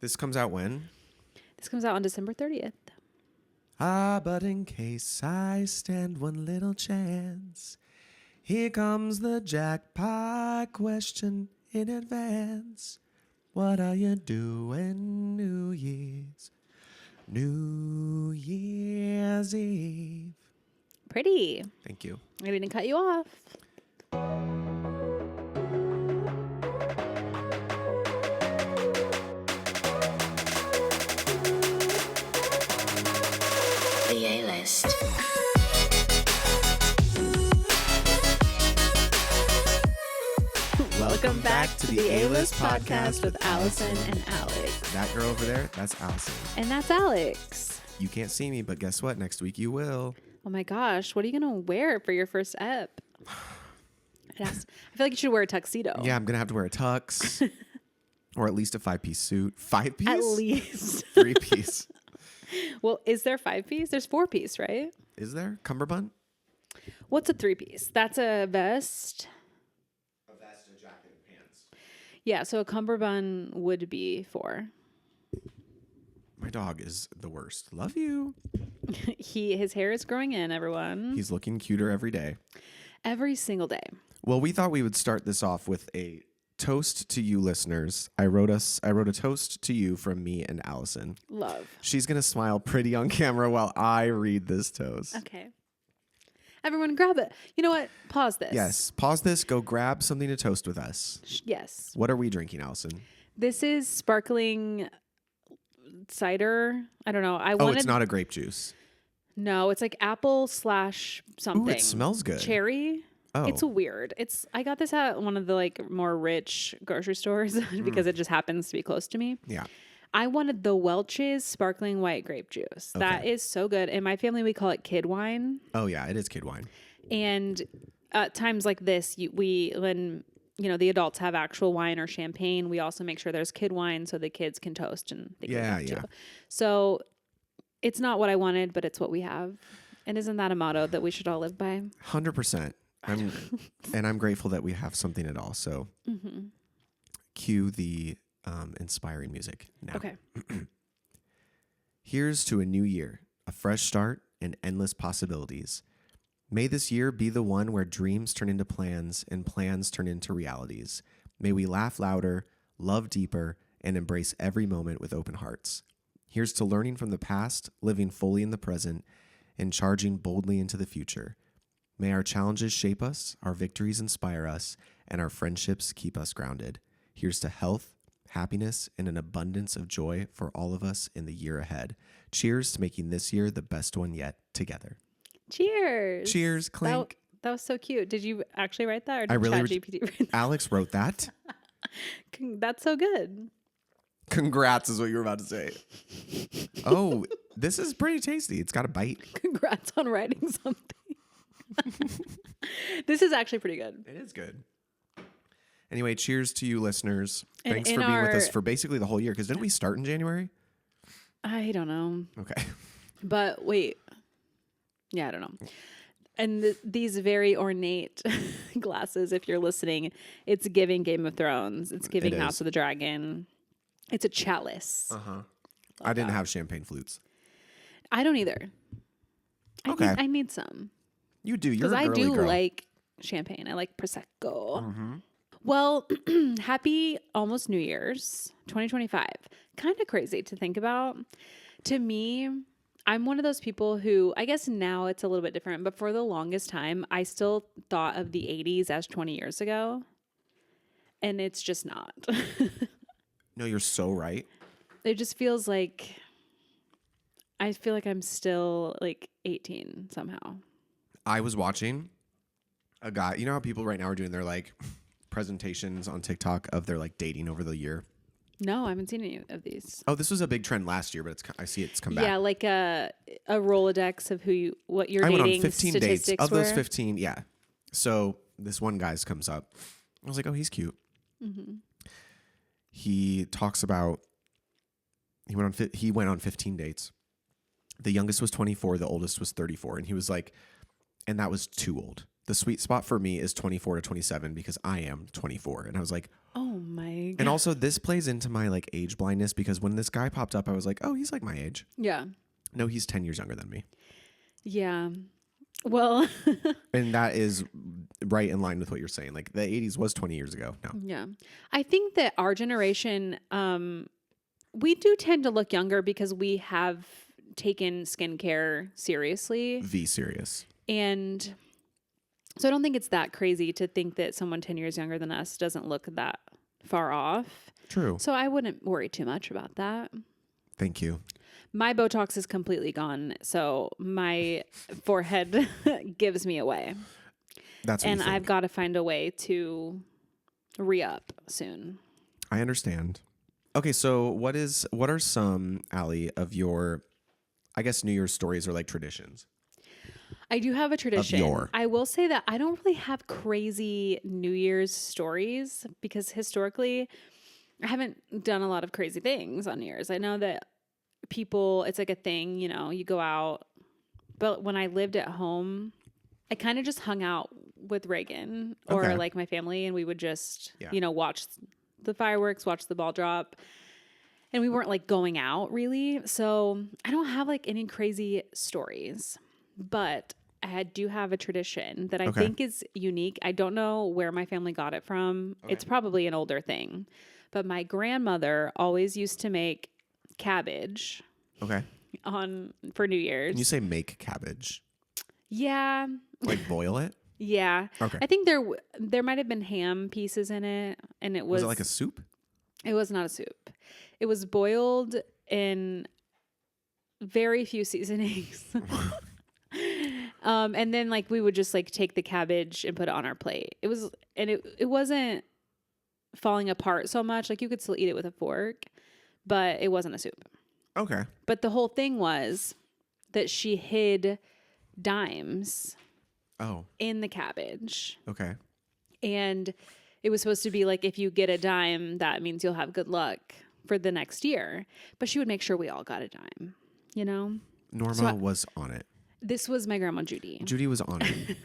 This comes out when? This comes out on December 30th. Ah, but in case I stand one little chance, here comes the jackpot question in advance. What are you doing New Year's? New Year's Eve. Pretty. Thank you. I didn't cut you off. The A-List. Welcome back to the A-List podcast with Allison and Alex. That girl over there, that's Allison. And that's Alex. You can't see me, but guess what? Next week you will. Oh my gosh, what are you going to wear for your first ep? I feel like you should wear a tuxedo. Yeah, I'm going to have to wear a tux or at least a 5-piece suit. 5-piece? At least. 3-piece. Well, is there 5-piece? There's 4-piece, right? Is there? Cummerbund? What's a 3-piece? That's a vest. A vest, a jacket, and pants. Yeah, so a cummerbund would be 4. My dog is the worst. Love you. His hair is growing in, everyone. He's looking cuter every day. Every single day. Well, we thought we would start this off with a toast to you listeners. I wrote a toast to you from me and Allison. Love. She's going to smile pretty on camera while I read this toast. Okay. Everyone grab it. You know what? Pause this. Yes. Pause this. Go grab something to toast with us. Yes. What are we drinking, Allison? This is sparkling cider. I don't know. It's not a grape juice. No, it's like apple / something. Ooh, it smells good. Cherry. Oh. It's weird. I got this at one of the like more rich grocery stores because it just happens to be close to me. Yeah. I wanted the Welch's sparkling white grape juice. Okay. That is so good. In my family, we call it kid wine. Oh, yeah. It is kid wine. And at times like this, when the adults have actual wine or champagne, we also make sure there's kid wine so the kids can toast and they can have too. So it's not what I wanted, but it's what we have. And isn't that a motto that we should all live by? 100%. I'm grateful that we have something at all. So cue the inspiring music now. Okay. Here's to a new year, a fresh start, and endless possibilities. May this year be the one where dreams turn into plans and plans turn into realities. May we laugh louder, love deeper, and embrace every moment with open hearts. Here's to learning from the past, living fully in the present, and charging boldly into the future. May our challenges shape us, our victories inspire us, and our friendships keep us grounded. Here's to health, happiness, and an abundance of joy for all of us in the year ahead. Cheers to making this year the best one yet together. Cheers. Cheers, clink. That was so cute. Did you actually write that? Or did I really ChatGPT write that? Alex wrote that. That's so good. Congrats is what you were about to say. Oh, this is pretty tasty. It's got a bite. Congrats on writing something. This is actually pretty good. It is good. Anyway, cheers to you listeners. And Thanks for being with us for basically the whole year. Because didn't we start in January? I don't know. Okay. But wait. Yeah, I don't know. And these very ornate glasses, if you're listening, it's giving Game of Thrones. It's giving House of the Dragon. It's a chalice. Uh-huh. I didn't have champagne flutes. I don't either. Okay. I need some. You do. You're a girly Because I do girl. like champagne. I like Prosecco. Mm-hmm. Well, happy almost New Year's 2025. Kind of crazy to think about. To me, I'm one of those people who, I guess now it's a little bit different, but for the longest time, I still thought of the 80s as 20 years ago. And it's just not. No, you're so right. It just feels like, I feel like I'm still like 18 somehow. I was watching a guy, you know how people right now are doing their like presentations on TikTok of their like dating over the year? No, I haven't seen any of these. Oh, this was a big trend last year, but I see it's come back. Yeah, like a Rolodex of what your I dating went on 15 dates. statistics Of were. those 15, yeah. So this one guy's comes up. I was like, oh, he's cute. Mm-hmm. He talks about he went on 15 dates. The youngest was 24, the oldest was 34, and he was like, and that was too old. The sweet spot for me is 24 to 27 because I am 24. And I was like, Oh my and God. also this plays into my like age blindness because when this guy popped up, I was like, oh, he's like my age. Yeah. No, he's 10 years younger than me. Yeah. Well, And that is right in line with what you're saying. Like the 80s was 20 years ago. No. yeah. I think that our generation, we do tend to look younger because we have taken skincare seriously. V serious. And so I don't think it's that crazy to think that someone 10 years younger than us doesn't look that far off. True. So I wouldn't worry too much about that. Thank you. My Botox is completely gone. So my forehead gives me away. That's what And you think. I've got to find a way to re-up soon. I understand. Okay, so what are some, Allie, of your, I guess, New Year's stories or like traditions? I do have a tradition. your. I will say that I don't really have crazy New Year's stories because historically I haven't done a lot of crazy things on New Year's. I know that people, it's like a thing, you know, you go out. But when I lived at home, I kind of just hung out with Reagan or Okay. like my family, and we would just, Yeah. you know, watch the fireworks, watch the ball drop. And we weren't like going out really. So I don't have like any crazy stories, but I do have a tradition that I Okay. think is unique. I don't know where my family got it from. Okay. It's probably an older thing, but my grandmother always used to make cabbage Okay. for New Year's. When you say make cabbage, Yeah. like boil it? Yeah. Okay. I think there might have been ham pieces in it, and it Was it like a soup? It was not a soup. It was boiled in very few seasonings. And then like we would just like take the cabbage and put it on our plate. It wasn't falling apart so much. Like you could still eat it with a fork, but it wasn't a soup. Okay. But the whole thing was that she hid dimes Oh, in the cabbage. okay. And it was supposed to be like, if you get a dime, that means you'll have good luck for the next year. But she would make sure we all got a dime, you know? Norma was on it. This was my grandma Judy. Judy was on it.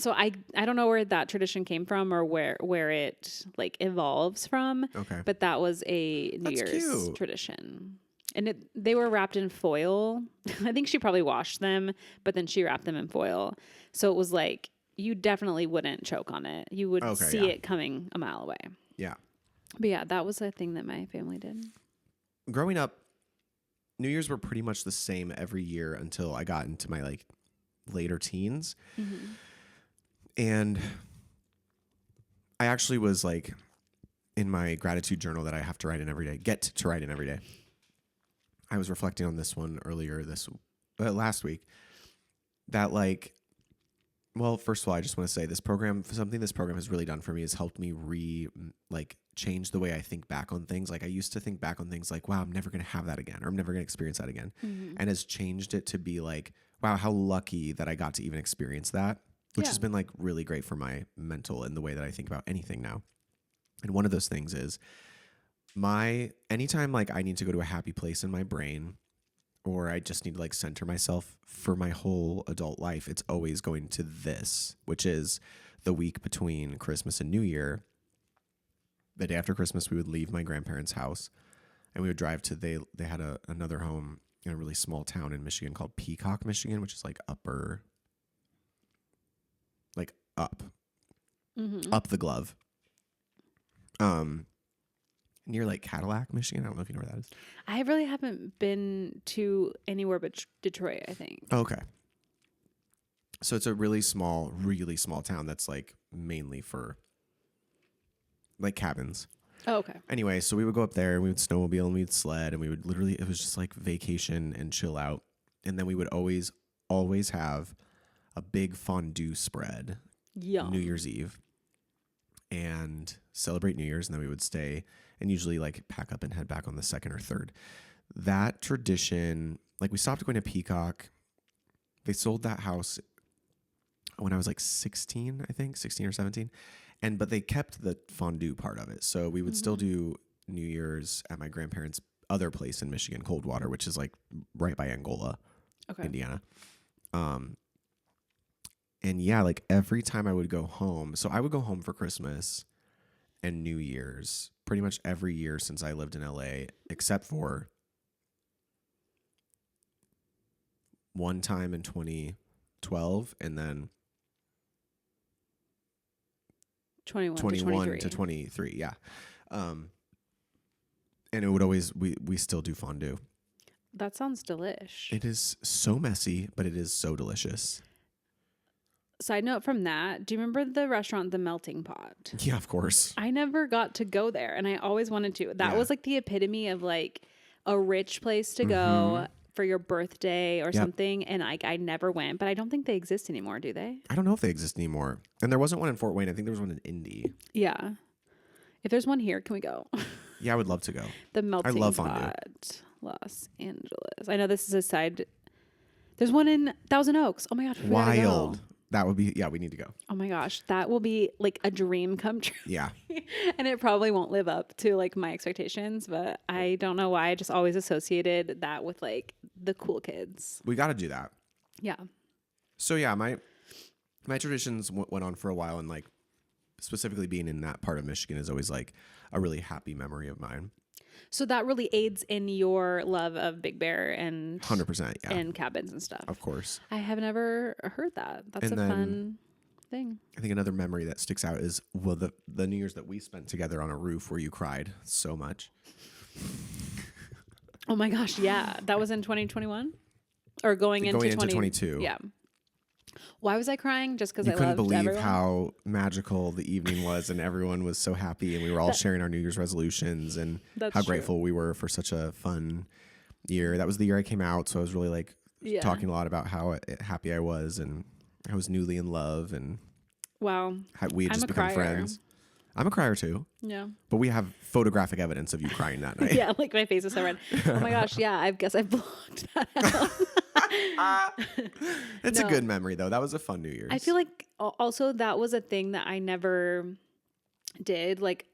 So I don't know where that tradition came from or where it like evolves from. Okay. But that was a New That's Year's cute. tradition. And they were wrapped in foil. I think she probably washed them, but then she wrapped them in foil. So it was like, you definitely wouldn't choke on it. You would Okay, see yeah. it coming a mile away. Yeah. But yeah, that was a thing that my family did. Growing up, New Year's were pretty much the same every year until I got into my like later teens. Mm-hmm. And I actually was like in my gratitude journal that I have to write in every day, get to write in every day. I was reflecting on this one earlier last week that like, well, first of all, I just want to say this program has really done for me is helped me change the way I think back on things. Like I used to think back on things like, wow, I'm never going to have that again, or I'm never going to experience that again. Mm-hmm. And has changed it to be like, wow, how lucky that I got to even experience that, which Yeah. has been like really great for my mental and the way that I think about anything now. And one of those things is anytime like I need to go to a happy place in my brain, or I just need to like center myself for my whole adult life, it's always going to this, which is the week between Christmas and New Year. The day after Christmas, we would leave my grandparents' house and we would drive to, they had another home in a really small town in Michigan called Peacock, Michigan, which is like up Mm-hmm. the glove. Near like Cadillac, Michigan. I don't know if you know where that is. I really haven't been to anywhere but Detroit, I think. Okay. So it's a really small town that's like mainly for like cabins. Oh, okay. Anyway, so we would go up there and we would snowmobile and we'd sled and we would literally, it was just like vacation and chill out. And then we would always have a big fondue spread Yum. New Year's Eve and celebrate New Year's. And then we would stay and usually like pack up and head back on the second or third. That tradition, like we stopped going to Peacock. They sold that house when I was like 16, I think, 16 or 17. But they kept the fondue part of it. So we would still do New Year's at my grandparents' other place in Michigan, Coldwater, which is like right by Angola, Okay. Indiana. And yeah, like every time I would go home, so I would go home for Christmas and New Year's pretty much every year since I lived in LA, except for one time in 2012 and then 21 to 21 23. to 23. Yeah. And it would always, we still do fondue. That sounds delish. It is so messy, but it is so delicious. Side note from that, do you remember the restaurant, The Melting Pot? Yeah, of course. I never got to go there, and I always wanted to. That was like the epitome of like a rich place to go for your birthday or something, and I never went, but I don't think they exist anymore, do they? I don't know if they exist anymore. And there wasn't one in Fort Wayne. I think there was one in Indy. Yeah. If there's one here, can we go? Yeah, I would love to go. The Melting love fondue. Pot, Los Angeles. I know this is a side. There's one in Thousand Oaks. Oh my gosh, we gotta go. Wild. That would be, yeah, we need to go. Oh my gosh, that will be like a dream come true. Yeah. And it probably won't live up to like my expectations, but I don't know why. I just always associated that with like the cool kids. We got to do that. Yeah. So yeah, my traditions went on for a while, and like specifically being in that part of Michigan is always like a really happy memory of mine. So that really aids in your love of Big Bear and 100%, yeah. and cabins and stuff. Of course. I have never heard that. That's And a then fun thing. I think another memory that sticks out is, well, the New Year's that we spent together on a roof where you cried so much. Oh my gosh, yeah. That was in 2021? Or going into 22. Yeah. Why was I crying? Just because You I couldn't loved believe everyone? how magical the evening was, and everyone was so happy, and we were all sharing our New Year's resolutions, and That's how true. grateful we were for such a fun year. That was the year I came out, so I was really like talking a lot about how happy I was, and I was newly in love, and Wow. how we had I'm just a become crier. friends. I'm a crier too, Yeah. but we have photographic evidence of you crying that night. Yeah, like my face is so red. Oh my gosh, yeah, I guess I blocked that out. It's No. a good memory though. That was a fun New Year's. I feel like also that was a thing that I never did. Like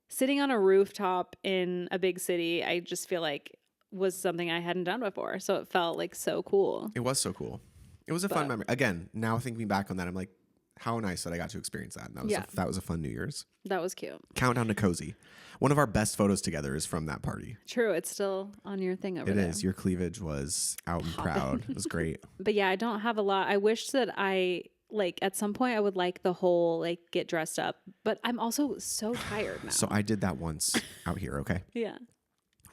sitting on a rooftop in a big city, I just feel like was something I hadn't done before. So it felt like so cool. It was so cool. It was a fun memory. Again, now thinking back on that, I'm like, how nice that I got to experience that. And that was a fun New Year's. That was cute. Countdown to Cozy. One of our best photos together is from that party. True. It's still on your thing over there. It is. Your cleavage was out and proud. It was great. But yeah, I don't have a lot. I wish that I like at some point I would like the whole like get dressed up, but I'm also so tired now. So I did that once out here, okay? Yeah.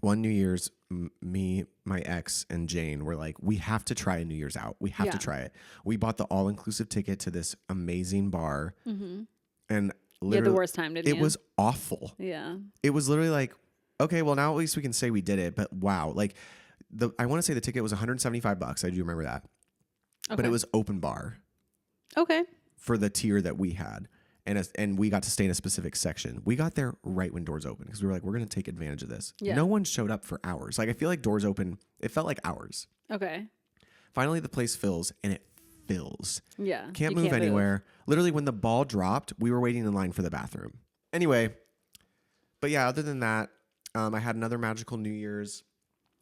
One New Year's, me, my ex, and Jane were like, we have to try a New Year's out. We have to try it. We bought the all-inclusive ticket to this amazing bar. Mm-hmm. And You had the worst time, didn't you? It was awful. Yeah. It was literally like, okay, well, now at least we can say we did it. But wow, like I want to say the ticket was $175. I do remember that. Okay. But it was open bar Okay. for the tier that we had. And we got to stay in a specific section. We got there right when doors opened because we were like, we're going to take advantage of this. Yeah. No one showed up for hours. Like, I feel like doors open. It felt like hours. Okay. Finally, the place fills, and it fills. Yeah. Can't you move anywhere. Literally, when the ball dropped, we were waiting in line for the bathroom. Anyway, but yeah, other than that, I had another magical New Year's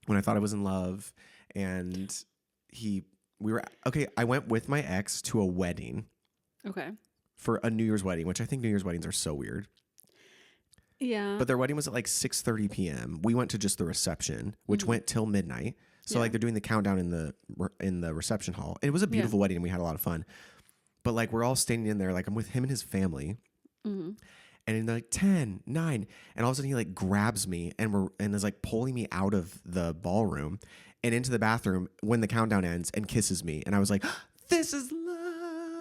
when I thought I was in love, and I went with my ex to a wedding. Okay. For a New Year's wedding, which I think New Year's weddings are so weird. Yeah. But their wedding was at like 6:30 p.m. We went to just the reception, which went till midnight. So like they're doing the countdown in the reception hall. It was a beautiful wedding, and we had a lot of fun. But like we're all standing in there, like I'm with him and his family, and in like 10, 9, and all of a sudden he like grabs me and is like pulling me out of the ballroom and into the bathroom when the countdown ends and kisses me, and I was like, "This is love."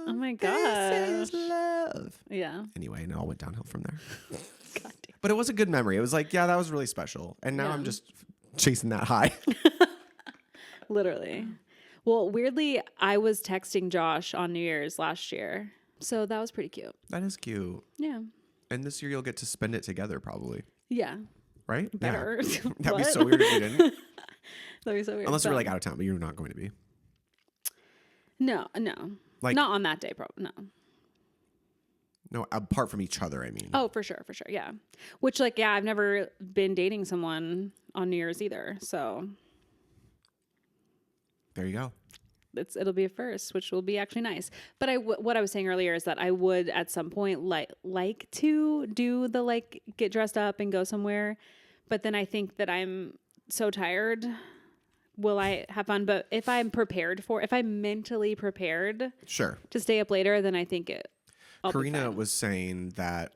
Oh my This is gosh. love. Yeah. Anyway, and it all went downhill from there. God damn. But it was a good memory. It was like, yeah, that was really special. And now Yeah. I'm just chasing that high. Literally. Well, weirdly, I was texting Josh on New Year's last year. So that was pretty cute. That is cute. Yeah. And this year you'll get to spend it together probably. Yeah. Right? Better. Yeah. That'd be What? so weird if you didn't. That'd be so weird. Unless you were But- like out of town, but you're not going to be. No. Like- Not on that day, probably. No. No, apart from each other, I mean. Oh, for sure. Yeah. Which, like, yeah, I've never been dating someone on New Year's either. So There you go. it'll be a first, which will be actually nice. But what I was saying earlier is that I would at some point like to do the like get dressed up and go somewhere, but then I think that I'm so tired. Will I have fun? But if I'm mentally prepared, Sure. to stay up later, then I think I'll be Karina fine. was saying that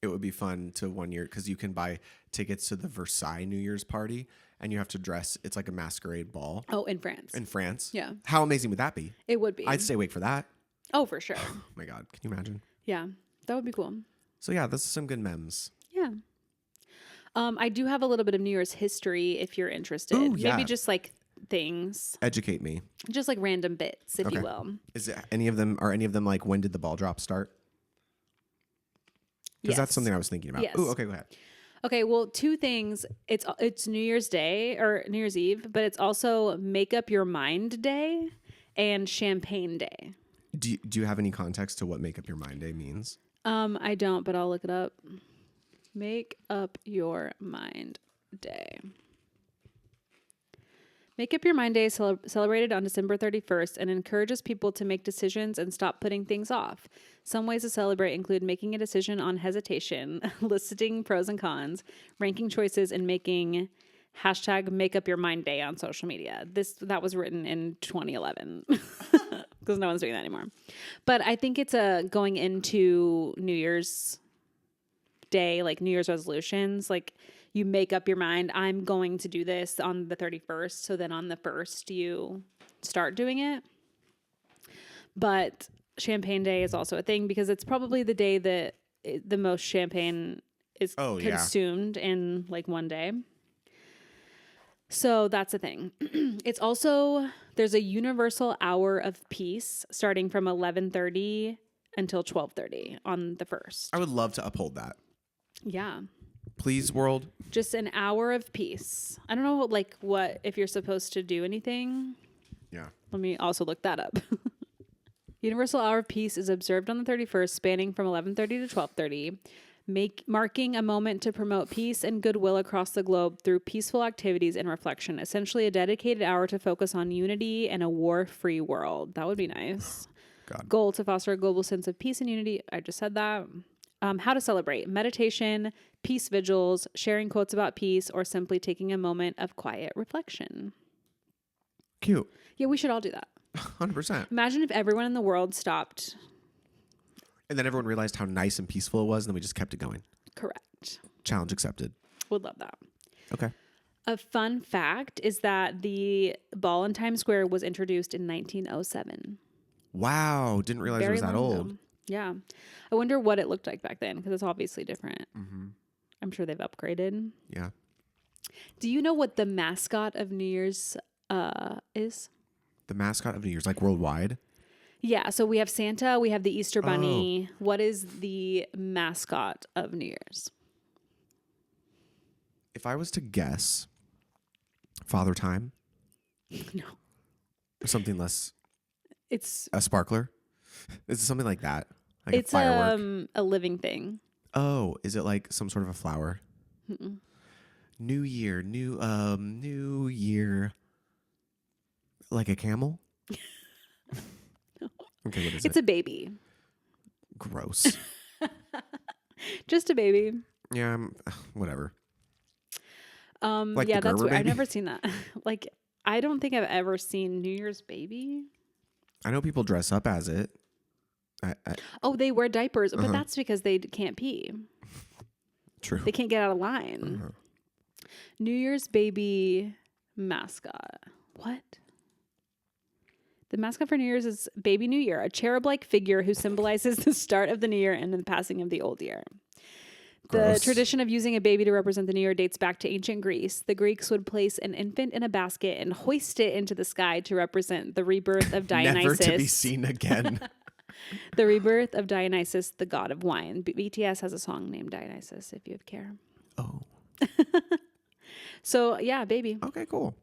it would be fun to one year because you can buy tickets to the Versailles New Year's party and you have to dress. It's like a masquerade ball Oh, in France. in France. Yeah. How amazing would that be? It would be. I'd stay awake for that. Oh, for sure. Oh my God. Can you imagine? Yeah. That would be cool. So yeah, this is some good memes. Yeah. I do have a little bit of New Year's history if you're interested. Ooh, yeah. Maybe just like things, Educate me. just like random bits, if you Okay. will. Is it any of them like when did the ball drop start? Because that's Yes. something I was thinking about. Yes. Ooh, okay, go ahead. Okay, well, two things. It's New Year's Day or New Year's Eve, but it's also Make Up Your Mind Day and Champagne Day. Do you have any context to what Make Up Your Mind Day means? I don't, but I'll look it up. Make Up Your Mind Day. Make Up Your Mind Day is celebrated on December 31st and encourages people to make decisions and stop putting things off. Some ways to celebrate include making a decision on hesitation, listing pros and cons, ranking choices, and making hashtag Make Up Your Mind Day on social media. That was written in 2011 because no one's doing that anymore. But I think it's going into New Year's Day, like New Year's resolutions, like you make up your mind, I'm going to do this on the 31st. So then on the 1st, you start doing it. But Champagne Day is also a thing because it's probably the day that the most champagne is consumed in like one day. So that's a thing. It's also, there's a universal hour of peace starting from 11:30 until 12:30 on the 1st. I would love to uphold that. Yeah. Please, world. Just an hour of peace. I don't know what if you're supposed to do anything. Yeah. Let me also look that up. Universal Hour of Peace is observed on the 31st, spanning from 11:30 to 12:30, marking a moment to promote peace and goodwill across the globe through peaceful activities and reflection. Essentially, a dedicated hour to focus on unity and a war-free world. That would be nice. God. Goal to foster a global sense of peace and unity. I just said that. How to celebrate: meditation, peace vigils, sharing quotes about peace, or simply taking a moment of quiet reflection. Cute. Yeah, we should all do that. 100%. Imagine if everyone in the world stopped. And then everyone realized how nice and peaceful it was, and then we just kept it going. Correct. Challenge accepted. Would love that. Okay. A fun fact is that the ball in Times Square was introduced in 1907. Wow. Didn't realize it was that long old. ago. Yeah. I wonder what it looked like back then because it's obviously different. Mm-hmm. I'm sure they've upgraded. Yeah. Do you know what the mascot of New Year's is? The mascot of New Year's, like worldwide? Yeah. So we have Santa, we have the Easter Bunny. Oh. What is the mascot of New Year's? If I was to guess, Father Time? No. Or something less. It's a sparkler? Is it something like that? Like it's a firework? A living thing. Oh, is it like some sort of a flower? Mm-mm. New Year, New Year. Like a camel? No. Okay, what is It's it? a baby. Gross. Just a baby. Yeah, whatever. Like yeah, that's weird. I've never seen that. Like, I don't think I've ever seen New Year's baby. I know people dress up as it. Oh, they wear diapers, but that's because they can't pee. True. They can't get out of line. New Year's baby mascot. What? The mascot for New Year's is Baby New Year, a cherub-like figure who symbolizes the start of the new year and the passing of the old year. Gross. The tradition of using a baby to represent the new year dates back to ancient Greece. The Greeks would place an infant in a basket and hoist it into the sky to represent the rebirth of Dionysus. Never to be seen again. The rebirth of Dionysus, the god of wine. BTS has a song named Dionysus, if you have care. Oh. So, yeah, baby. Okay, cool.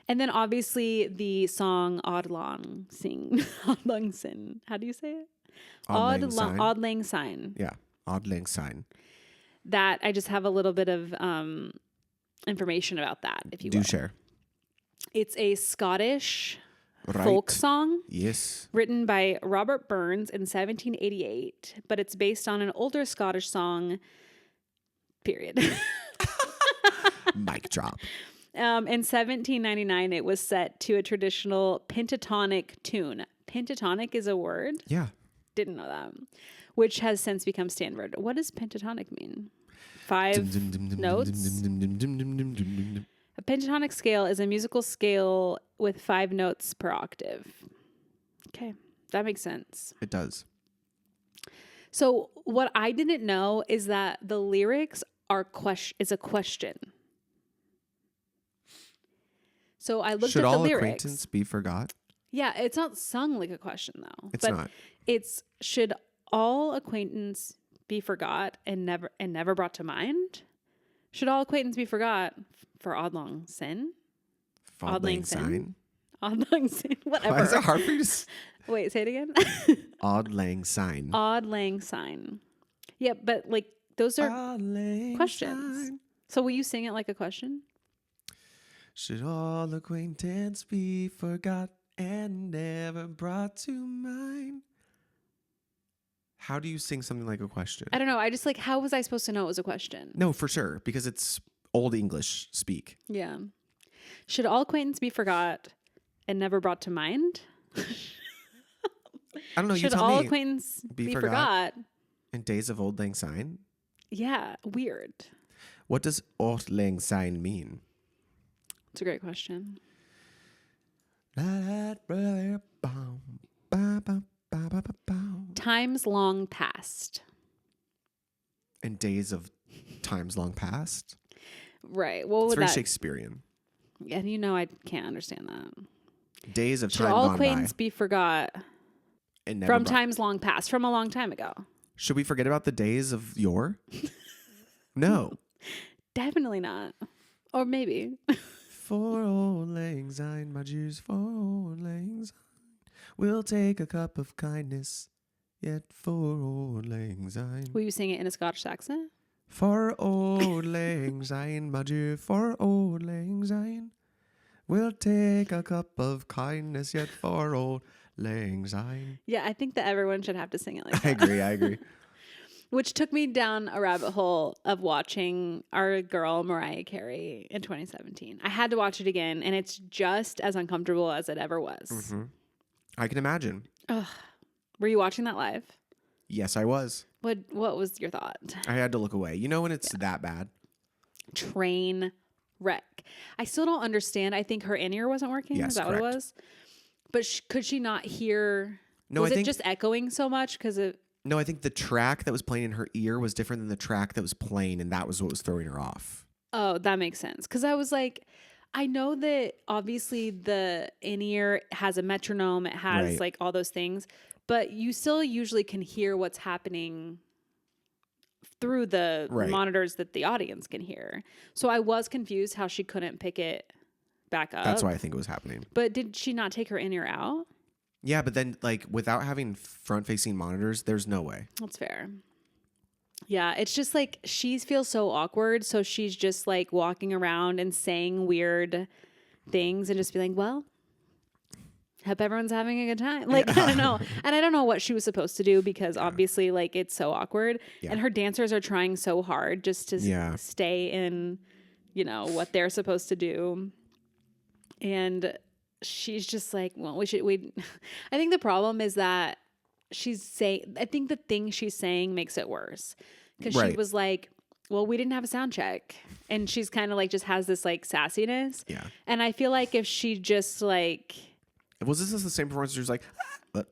And then obviously the song Auld Lang Syne. Auld Lang Syne. How do you say it? Auld Lang Syne. Yeah. Auld Lang Syne. That I just have a little bit of information about that, if you will. Do share. It's a Scottish folk Right. song Yes. written by Robert Burns in 1788, but it's based on an older Scottish song, period. Mic drop. In 1799, it was set to a traditional pentatonic tune. Pentatonic is a word. Yeah. Didn't know that. Which has since become standard. What does pentatonic mean? 5 notes? A pentatonic scale is a musical scale with 5 notes per octave. Okay, that makes sense. It does. So what I didn't know is that the lyrics is a question. So I looked Should at the all lyrics. acquaintance be forgot? Yeah, it's not sung like a question though. It's not. It's should all acquaintance be forgot and never brought to mind? Should all acquaintance be forgot for odd long sin? Odd lang syne. Odd lang sin, whatever. Why is it hard for you to Wait, say it again. Odd lang syne. Odd lang syne. Yeah, but like those are Odd lang questions. syne. So will you sing it like a question? Should all acquaintance be forgot and never brought to mind? How do you sing something like a question? I don't know. I just like, how was I supposed to know it was a question? No, for sure, because it's Old English speak. Yeah. Should all acquaintance be forgot and never brought to mind? I don't know. You Should tell all me. acquaintance Be be forgot? forgot? In days of Old Lang Syne? Yeah, weird. What does Old Lang Syne mean? It's a great question. Times long past. In days of times long past? Right. What It's would very that? Shakespearean. And you know I can't understand that. Days of Should time all gone by. acquaintance be forgot And never from brought- times long past, from a long time ago? Should we forget about the days of yore? No. Definitely not. Or maybe. For Old Lang Syne, my Jews, for Old Lang Syne. We'll take a cup of kindness, yet for Old Lang Syne. Will you sing it in a Scottish accent? For Old Lang Syne, my Jew, for Old Lang Syne. We'll take a cup of kindness, yet for Old Lang Syne. Yeah, I think that everyone should have to sing it like I that. agree, I agree. Which took me down a rabbit hole of watching our girl Mariah Carey in 2017. I had to watch it again, and it's just as uncomfortable as it ever was. Mm-hmm. I can imagine. Were you watching that live? Yes, I was. What was your thought? I had to look away. You know when it's that bad? Train wreck. I still don't understand. I think her in-ear wasn't working. Yes, Is that what it correct. was? But could she not hear? No, was I it think just echoing so much? Because it. No, I think the track that was playing in her ear was different than the track that was playing, and that was what was throwing her off. Oh, that makes sense. Because I was like, I know that obviously the in-ear has a metronome. It has Right. like all those things, but you still usually can hear what's happening through the Right. monitors that the audience can hear. So I was confused how she couldn't pick it back up. That's why I think it was happening. But did she not take her in-ear out? Yeah, but then like without having front-facing monitors, there's no way. That's fair. Yeah, it's just like she feels so awkward. So she's just like walking around and saying weird things and just be like, well, hope everyone's having a good time. Like, I don't know. And I don't know what she was supposed to do because obviously like it's so awkward. Yeah. And her dancers are trying so hard just to Yeah. stay in, you know, what they're supposed to do. And she's just like, well, we I think the problem is that I think the thing she's saying makes it worse because she Right. was like, well, we didn't have a sound check. And she's kind of like, just has this like sassiness. Yeah. And I feel like if she just like, Was this the same performance? She was like,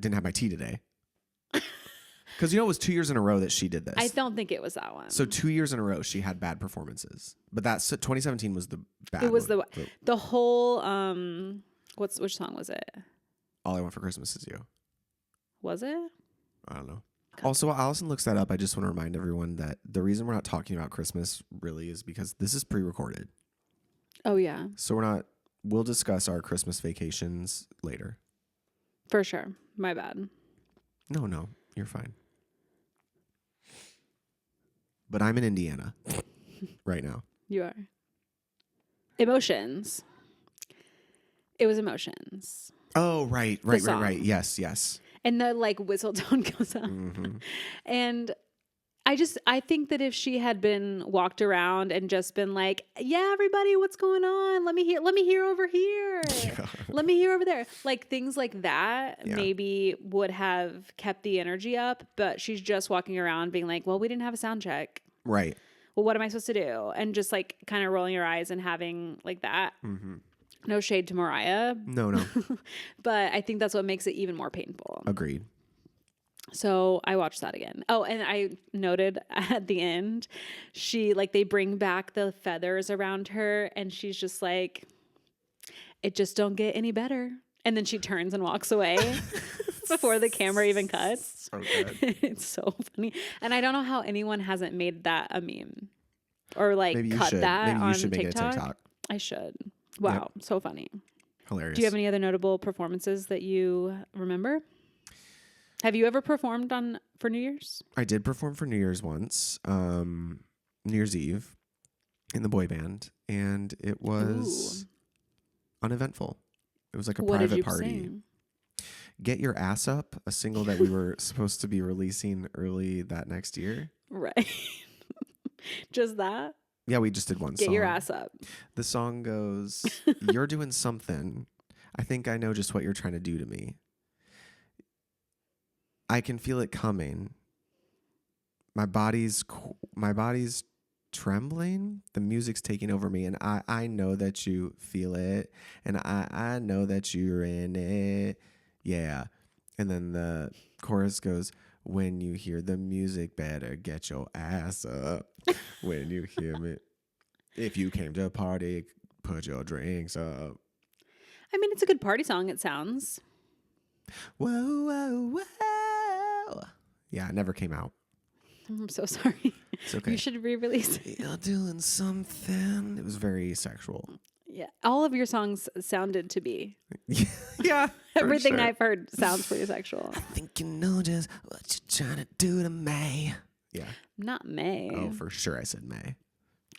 didn't have my tea today. Because you know it was 2 years in a row that she did this. I don't think it was that one. So 2 years in a row she had bad performances. But that's 2017 was the bad. it was one. the whole, which song was it? All I Want for Christmas Is You. Was it? I don't know. Also, while Allison looks that up, I just want to remind everyone that the reason we're not talking about Christmas really is because this is pre-recorded. Oh yeah, So we'll discuss our Christmas vacations later. for sure. My bad. No, you're fine. But I'm in Indiana right now. You are. Emotions. It was emotions. Oh, right. song. Yes. And the like whistle tone goes up. And I think that if she had been walked around and just been like, yeah, everybody, what's going on? Let me hear over here. Let me hear over there. Like things like that maybe would have kept the energy up, but she's just walking around being like, well, we didn't have a sound check. Right. Well, what am I supposed to do? And just like kind of rolling your eyes and having like that. No shade to Mariah. No. But I think that's what makes it even more painful. Agreed. So I watched that again. Oh, and I noted at the end, they bring back the feathers around her and she's just like, it just don't get any better. And then she turns and walks away before the camera even cuts. So good. It's so funny. And I don't know how anyone hasn't made that a meme or like Maybe you cut should. that Maybe you on should make TikTok. it a TikTok. I should. Wow. So funny. Hilarious. Do you have any other notable performances that you remember? Have you ever performed for New Year's? I did perform for New Year's once, New Year's Eve, in the boy band, and it was uneventful. It was like a What did private you party. sing? Get Your Ass Up, a single that we were supposed to be releasing early that next year. Right. Just that? Yeah, we just did one song. Get your ass up. The song goes, you're doing something. I think I know just what you're trying to do to me. I can feel it coming. My body's trembling. The music's taking over me, and I know that you feel it, and I know that you're in it. Yeah. And then the chorus goes, when you hear the music, better get your ass up. When you hear me, if you came to a party, put your drinks up. I mean, it's a good party song, it sounds. Whoa, whoa, whoa. Yeah, it never came out. I'm so sorry. It's okay. You should re-release it. You're doing something. It was very sexual. Yeah. All of your songs sounded to be. Yeah. Everything I've heard sounds pretty sexual. I think you know just what you're trying to do to May. Yeah. Not May. Oh, for sure I said May.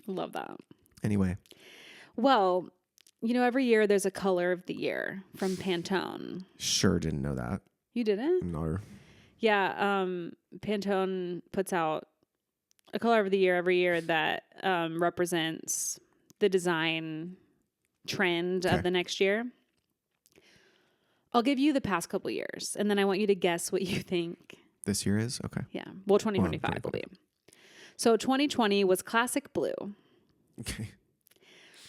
Love that. Anyway. Well, every year there's a color of the year from Pantone. Sure didn't know that. You didn't? No. Yeah. Pantone puts out a color of the year every year that represents the design trend of the next year. I'll give you the past couple years, and then I want you to guess what you think. This year is? Okay. Yeah. Well, 2025 will be. So 2020 was classic blue. Okay.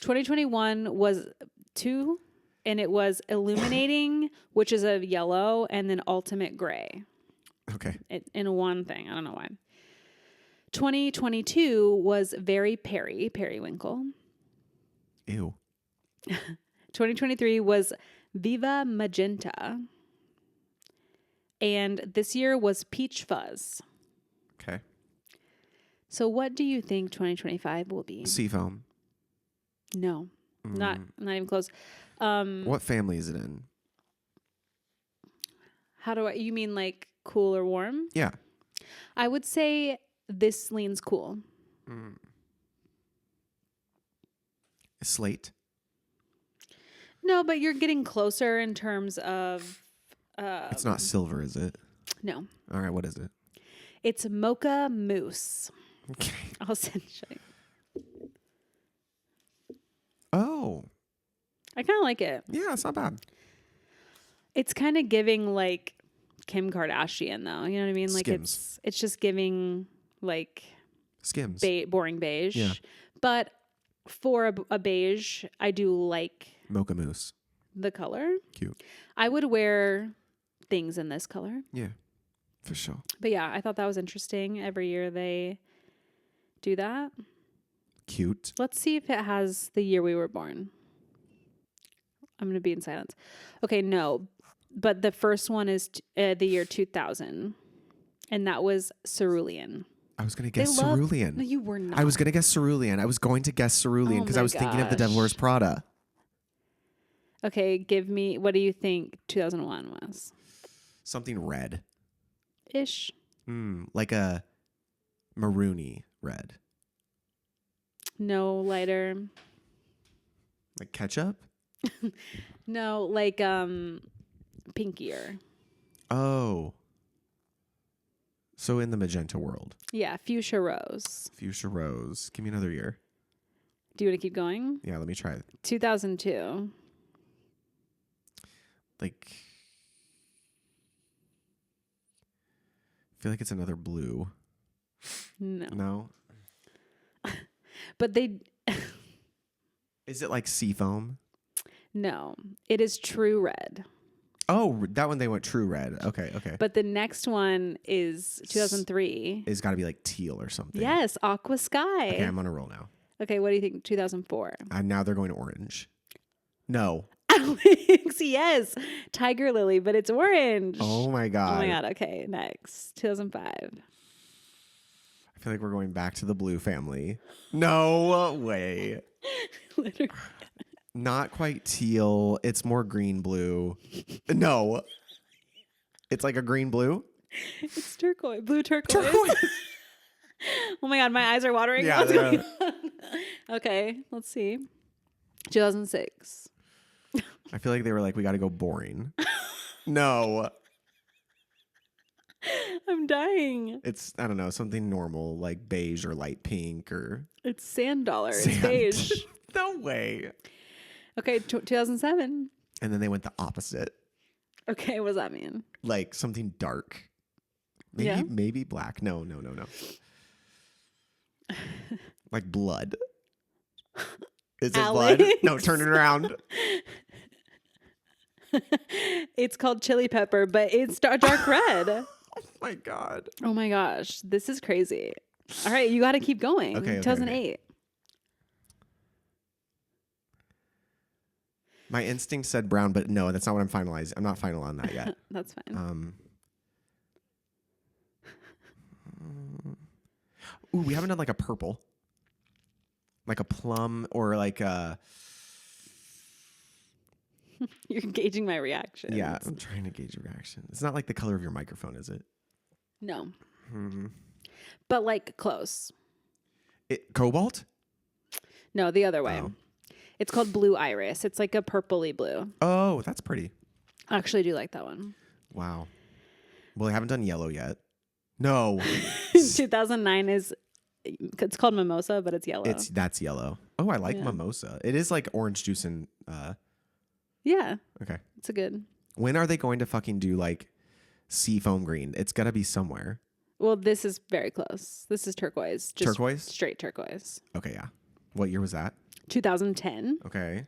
2021 was 2, and it was illuminating, which is a yellow, and then ultimate gray. Okay. In one thing. I don't know why. 2022 was very periwinkle. Ew. 2023 was Viva Magenta. And this year was Peach Fuzz. Okay. So what do you think 2025 will be? Seafoam. No. Not even close. What family is it in? You mean like cool or warm? Yeah. I would say this leans cool. Slate. No, but you're getting closer in terms of... It's not silver, is it? No. All right, what is it? It's mocha mousse. Okay. I'll send you. Oh. I kind of like it. Yeah, it's not bad. It's kind of giving like Kim Kardashian though. You know what I mean? Like Skims. it's just giving like Skims. boring beige. Yeah. But for a beige, I do like Mocha mousse. the color. Cute. I would wear things in this color. Yeah, for sure. But yeah, I thought that was interesting. Every year they do that. Cute. Let's see if it has the year we were born. I'm going to be in silence. Okay, no. But the first one is the year 2000. And that was cerulean. I was going to guess cerulean. No, you were not. I was going to guess cerulean. I was going to guess cerulean because I was thinking of the Devil Wears Prada. Okay, what do you think 2001 was? Something red. Ish. Like a maroony red. No, lighter. Like ketchup? No, like pinkier. Oh. So in the magenta world. Yeah, fuchsia rose. Fuchsia rose. Give me another year. Do you want to keep going? Yeah, let me try it. 2002. Like, I feel like it's another blue. No. No? But they... Is it like seafoam? No. It is true red. Oh, that one they went true red. Okay, okay. But the next one is 2003. It's got to be like teal or something. Yes, aqua sky. Okay, I'm on a roll now. Okay, what do you think? 2004. Now they're going orange. No. Alex, yes. Tiger lily, but it's orange. Oh my Oh God. my God. Okay, next. 2005. I feel like we're going back to the blue family. No way. Literally. Not quite teal. It's more green blue. No. It's like a green blue. It's turquoise. Blue turquoise. Oh my God, my eyes are watering. Yeah, What's they going on? Okay, let's see. 2006. I feel like they were like, we got to go boring. No. I'm dying. It's, I don't know, something normal like beige or light pink or It's sand dollar. It's sand. beige. No way. Okay, 2007. And then they went the opposite. Okay, what does that mean? Like something dark. Maybe Yeah. maybe black. No. Like blood. Is it blood? Alex. No, turn it around. It's called chili pepper, but it's dark red. Oh my God. Oh my gosh, this is crazy. All right, you got to keep going. Okay, 2008. My instinct said brown, but no, that's not what I'm finalizing. I'm not final on that yet. That's fine. Ooh, we haven't done like a purple. Like a plum or like a... You're gauging my reaction. Yeah, I'm trying to gauge your reaction. It's not like the color of your microphone, is it? No. Hmm. But like close. Cobalt? No, the other way. Oh. It's called blue iris. It's like a purpley blue. Oh, that's pretty. I actually do like that one. Wow. Well, I haven't done yellow yet. No. 2009 is, it's called mimosa, but it's yellow. That's yellow. Oh, I like Yeah. mimosa. It is like orange juice and Yeah, okay. it's a good. When are they going to fucking do like seafoam green? It's got to be somewhere. Well, this is very close. This is turquoise. Just Turquoise? Straight turquoise. Okay, yeah. What year was that? 2010. Okay.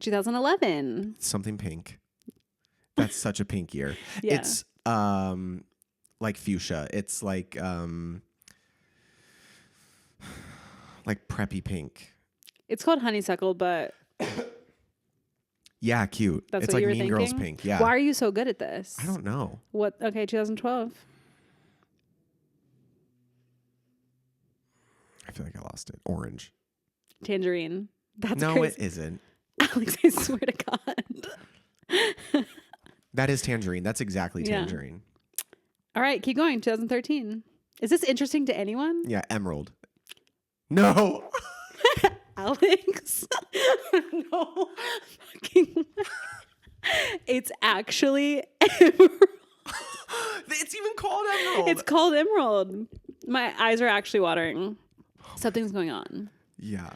2011. Something pink. That's such a pink year. Yeah. It's like fuchsia. It's like preppy pink. It's called honeysuckle, but Yeah, cute. that's It's what like you were Mean thinking? Girls pink. Yeah. Why are you so good at this? I don't know. What? Okay, 2012. I feel like I lost it. Orange. Tangerine. That's No, crazy. it isn't. Alex, I swear to God. That is tangerine. That's exactly Yeah. tangerine. All right, keep going. 2013. Is this interesting to anyone? Yeah, emerald. No. Alex? No. Fucking. It's actually emerald. It's even called emerald. It's called emerald. My eyes are actually watering. Something's going on. Yeah.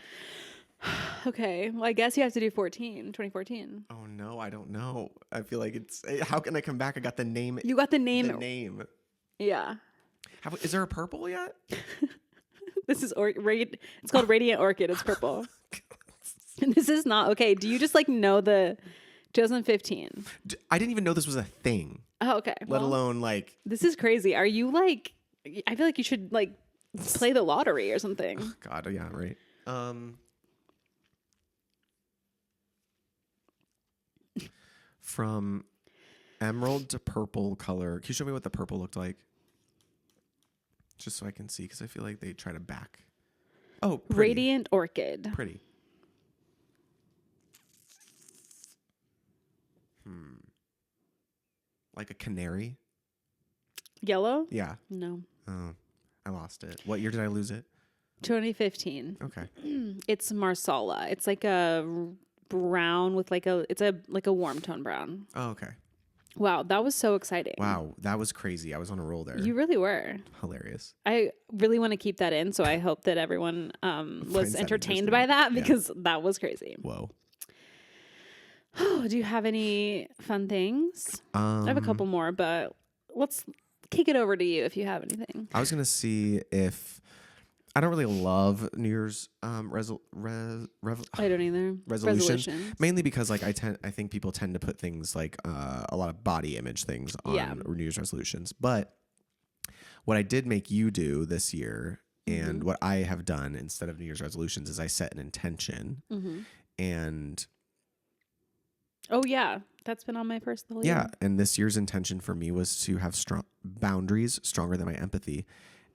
Okay. Well, I guess you have to do 2014. Oh no, I don't know. I feel like it's. How can I come back? I got the name. You got the name. The name. Yeah. Is there a purple yet? This is it's called Radiant Orchid. It's purple. This is not okay. Do you just like know the 2015? I didn't even know this was a thing. Oh, okay. Let Well, alone like. this is crazy. Are you like? I feel like you should like play the lottery or something. God, yeah, right. From emerald to purple color. Can you show me what the purple looked like? Just so I can see, because I feel like they try to back. Oh, pretty. Radiant Orchid. Pretty. Like a canary? Yellow? Yeah. No. Oh, I lost it. What year did I lose it? 2015. Okay. It's Marsala. It's like a brown with like a. It's a like a warm tone brown. Oh, okay. Wow, that was so exciting. Wow, that was crazy. I was on a roll there. You really were. Hilarious. I really want to keep that in, so I hope that everyone Finds was that entertained interesting. by that Yeah. because that was crazy. Whoa. Do you have any fun things? I have a couple more, but let's kick it over to you if you have anything. I was gonna see if I don't really love New Year's I don't either. resolutions. Mainly because like I think people tend to put things like a lot of body image things on Yeah. New Year's resolutions. But what I did make you do this year, and what I have done instead of New Year's resolutions, is I set an intention. And Oh yeah, that's been on my first the whole yeah, year. and this year's intention for me was to have strong boundaries, stronger than my empathy.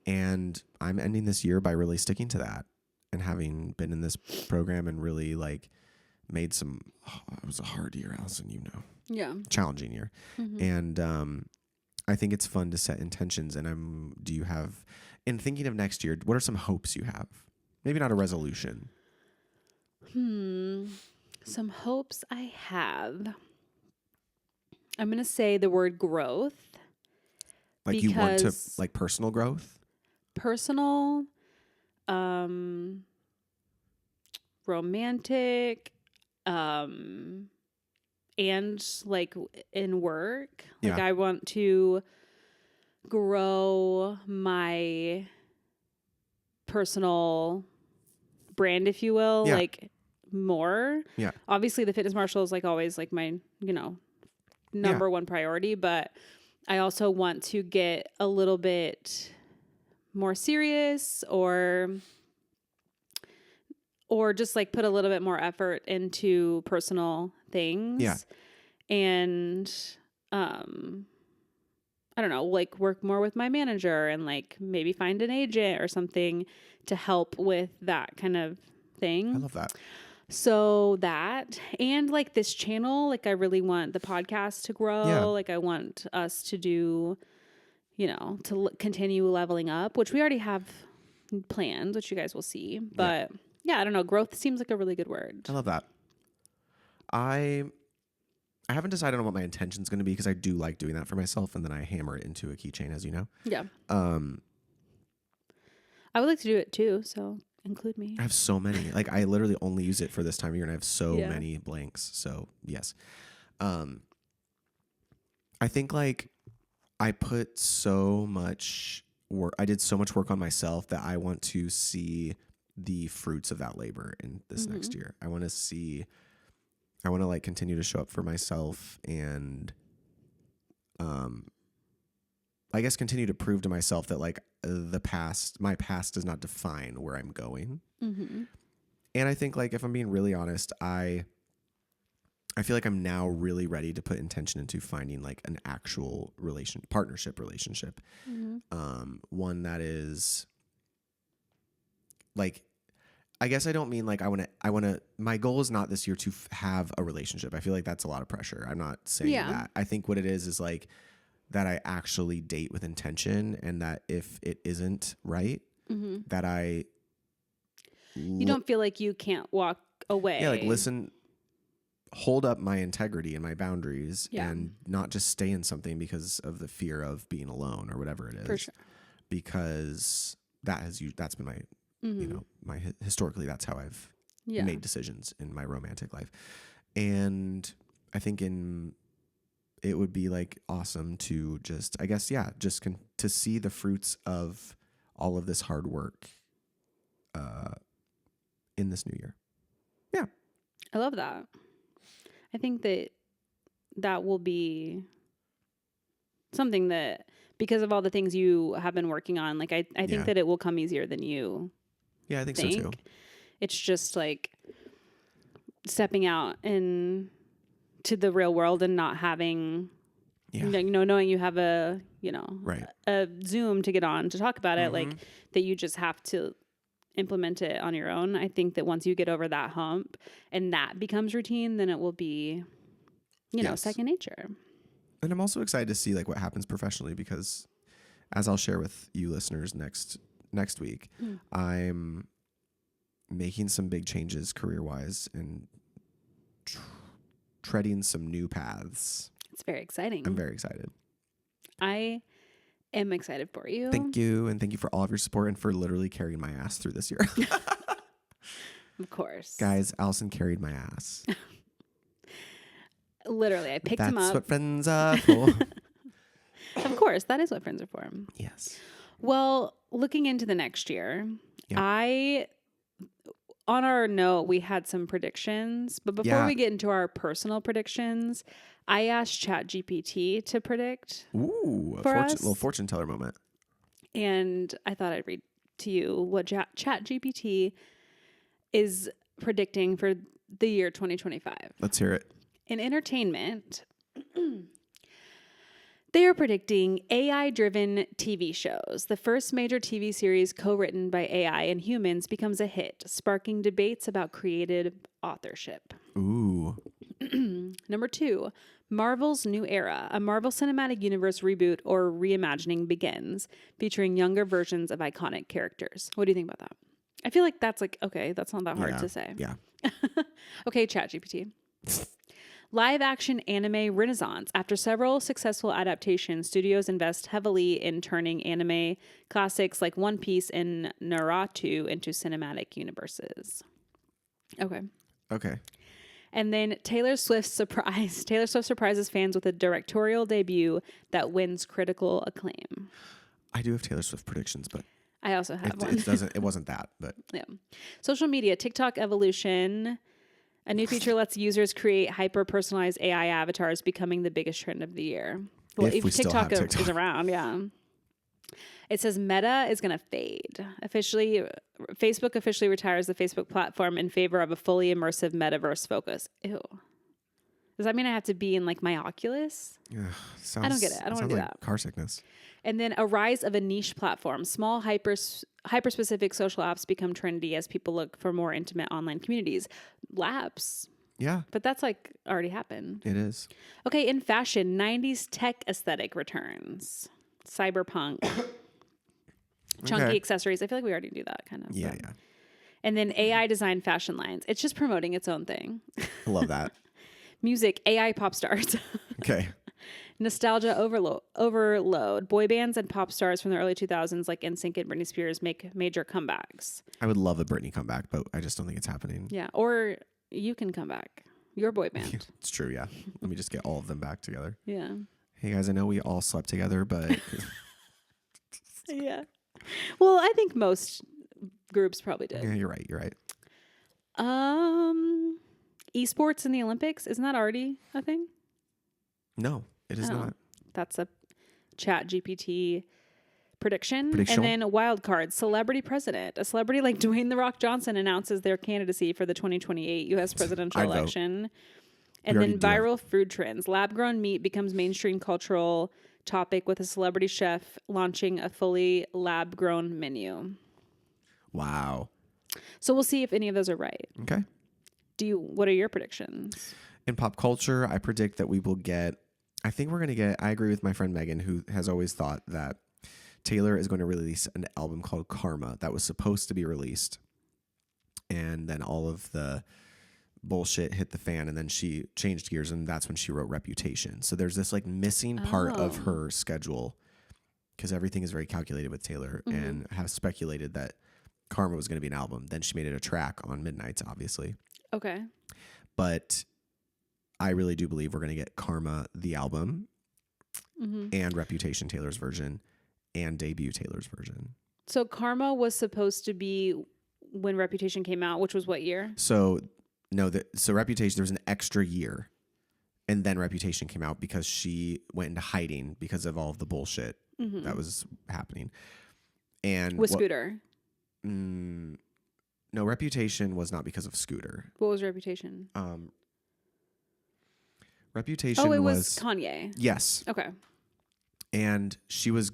And I'm ending this year by really sticking to that, and having been in this program and really like made some, it was a hard year, Allison, Yeah. challenging year. And I think it's fun to set intentions. And do you have, in thinking of next year, what are some hopes you have? Maybe not a resolution. Some hopes I have. I'm going to say the word growth. Like you want to, Because- like personal growth? Personal, romantic, and like in work. Like Yeah. I want to grow my personal brand, if you will, Yeah. like more. Yeah. Obviously the fitness marshal is like always like my, number one priority, but I also want to get a little bit more serious or just like put a little bit more effort into personal things. Yeah. And I don't know, like work more with my manager and like maybe find an agent or something to help with that kind of thing. I love that. So that, and like this channel, like I really want the podcast to grow. Yeah. Like I want us to do, to continue leveling up, which we already have planned, which you guys will see. But yeah, I don't know. Growth seems like a really good word. I love that. I haven't decided on what my intention's going to be because I do like doing that for myself, and then I hammer it into a keychain, as you know. Yeah. I would like to do it too, so include me. I have so many. Like I literally only use it for this time of year, and I have so Yeah. many blanks. So yes, I think like I put so much work. I did so much work on myself that I want to see the fruits of that labor in this next year. I want to like continue to show up for myself and, I guess continue to prove to myself that like my past does not define where I'm going. Mm-hmm. And I think like, if I'm being really honest, I feel like I'm now really ready to put intention into finding like an actual partnership relationship. One that is like, I guess I don't mean like I want to, my goal is not this year to have a relationship. I feel like that's a lot of pressure. I'm not saying that. I think what it is like that I actually date with intention, and that if it isn't right, that You don't feel like you can't walk away. Yeah, like hold up my integrity and my boundaries, Yeah. and not just stay in something because of the fear of being alone or whatever it is. For sure. Because that's been my, historically, that's how I've made decisions in my romantic life. And I think it would be like awesome to just, I guess, to see the fruits of all of this hard work, in this new year. Yeah. I love that. I think that will be something that, because of all the things you have been working on, like I think that it will come easier than you Yeah, I think so too. It's just like stepping out to the real world and not having, knowing you have a Zoom to get on to talk about it, like that you just have to implement it on your own. I think that once you get over that hump and that becomes routine, then it will be, second nature. And I'm also excited to see like what happens professionally, because as I'll share with you listeners next week, I'm making some big changes career-wise and treading some new paths. It's very exciting. I'm very excited. I am excited for you. Thank you. And thank you for all of your support and for literally carrying my ass through this year. Of course. Guys, Allison carried my ass. Literally, I picked him That's up. what friends are for. Of course, that is what friends are for. Yes. Well, looking into the next year, Yeah. on our note, we had some predictions. But before we get into our personal predictions, I asked ChatGPT to predict. Ooh, a little fortune teller moment. And I thought I'd read to you what ChatGPT is predicting for the year 2025. Let's hear it. In entertainment, they are predicting AI-driven TV shows. The first major TV series co-written by AI and humans becomes a hit, sparking debates about creative authorship. Ooh. Number 2, Marvel's new era. A Marvel Cinematic Universe reboot or reimagining begins, featuring younger versions of iconic characters. What do you think about that? I feel like that's okay, that's not that hard to say. Yeah. Okay, ChatGPT. Live action anime renaissance. After several successful adaptations, studios invest heavily in turning anime classics like One Piece and Naruto into cinematic universes. Okay. And then Taylor Swift surprises fans with a directorial debut that wins critical acclaim. I do have Taylor Swift predictions, but I also have one. It wasn't that, but Yeah. Social media, TikTok evolution. A new feature lets users create hyper-personalized AI avatars, becoming the biggest trend of the year. Well, if we still have TikTok is around, yeah. It says Meta is going to fade. Facebook officially retires the Facebook platform in favor of a fully immersive metaverse focus. Ew. Does that mean I have to be in like my Oculus? I don't get it. I don't want to do that. Car sickness. And then a rise of a niche platform. Small hyper-specific social apps become trendy as people look for more intimate online communities. Labs. Yeah. But that's like already happened. It is. Okay, in fashion, 90s tech aesthetic returns. Cyberpunk. Chunky accessories. I feel like we already do that kind of. Yeah. And then AI designed fashion lines. It's just promoting its own thing. I love that. Music, AI pop stars. Okay. Nostalgia overload. Boy bands and pop stars from the early 2000s like NSYNC and Britney Spears make major comebacks. I would love a Britney comeback, but I just don't think it's happening. Yeah, or you can come back. Your boy band. It's true, yeah. Let me just get all of them back together. Yeah. Hey guys, I know we all slept together, but Yeah. Well, I think most groups probably did. yeah, you're right. Esports in the Olympics, isn't that already a thing? No, it is not. That's a ChatGPT prediction. And then wild card, celebrity president. A celebrity like Dwayne "The Rock" Johnson announces their candidacy for the 2028 U.S. presidential election. And then viral food trends. Lab-grown meat becomes mainstream cultural topic with a celebrity chef launching a fully lab-grown menu. Wow. So we'll see if any of those are right. Okay. What are your predictions? In pop culture, I predict that we will get, I agree with my friend Megan, who has always thought that Taylor is going to release an album called Karma that was supposed to be released. And then all of the bullshit hit the fan, and then she changed gears, and that's when she wrote Reputation. So there's this like missing part of her schedule, because everything is very calculated with Taylor, and have speculated that Karma was going to be an album. Then she made it a track on Midnights, obviously. Okay. But I really do believe we're going to get Karma, the album, and Reputation, Taylor's version, and Debut, Taylor's version. So Karma was supposed to be when Reputation came out, which was what year? So Reputation, there was an extra year, and then Reputation came out because she went into hiding because of all of the bullshit that was happening. And with Scooter. No, Reputation was not because of Scooter. What was Reputation? Reputation it was Kanye. Yes. Okay. And she was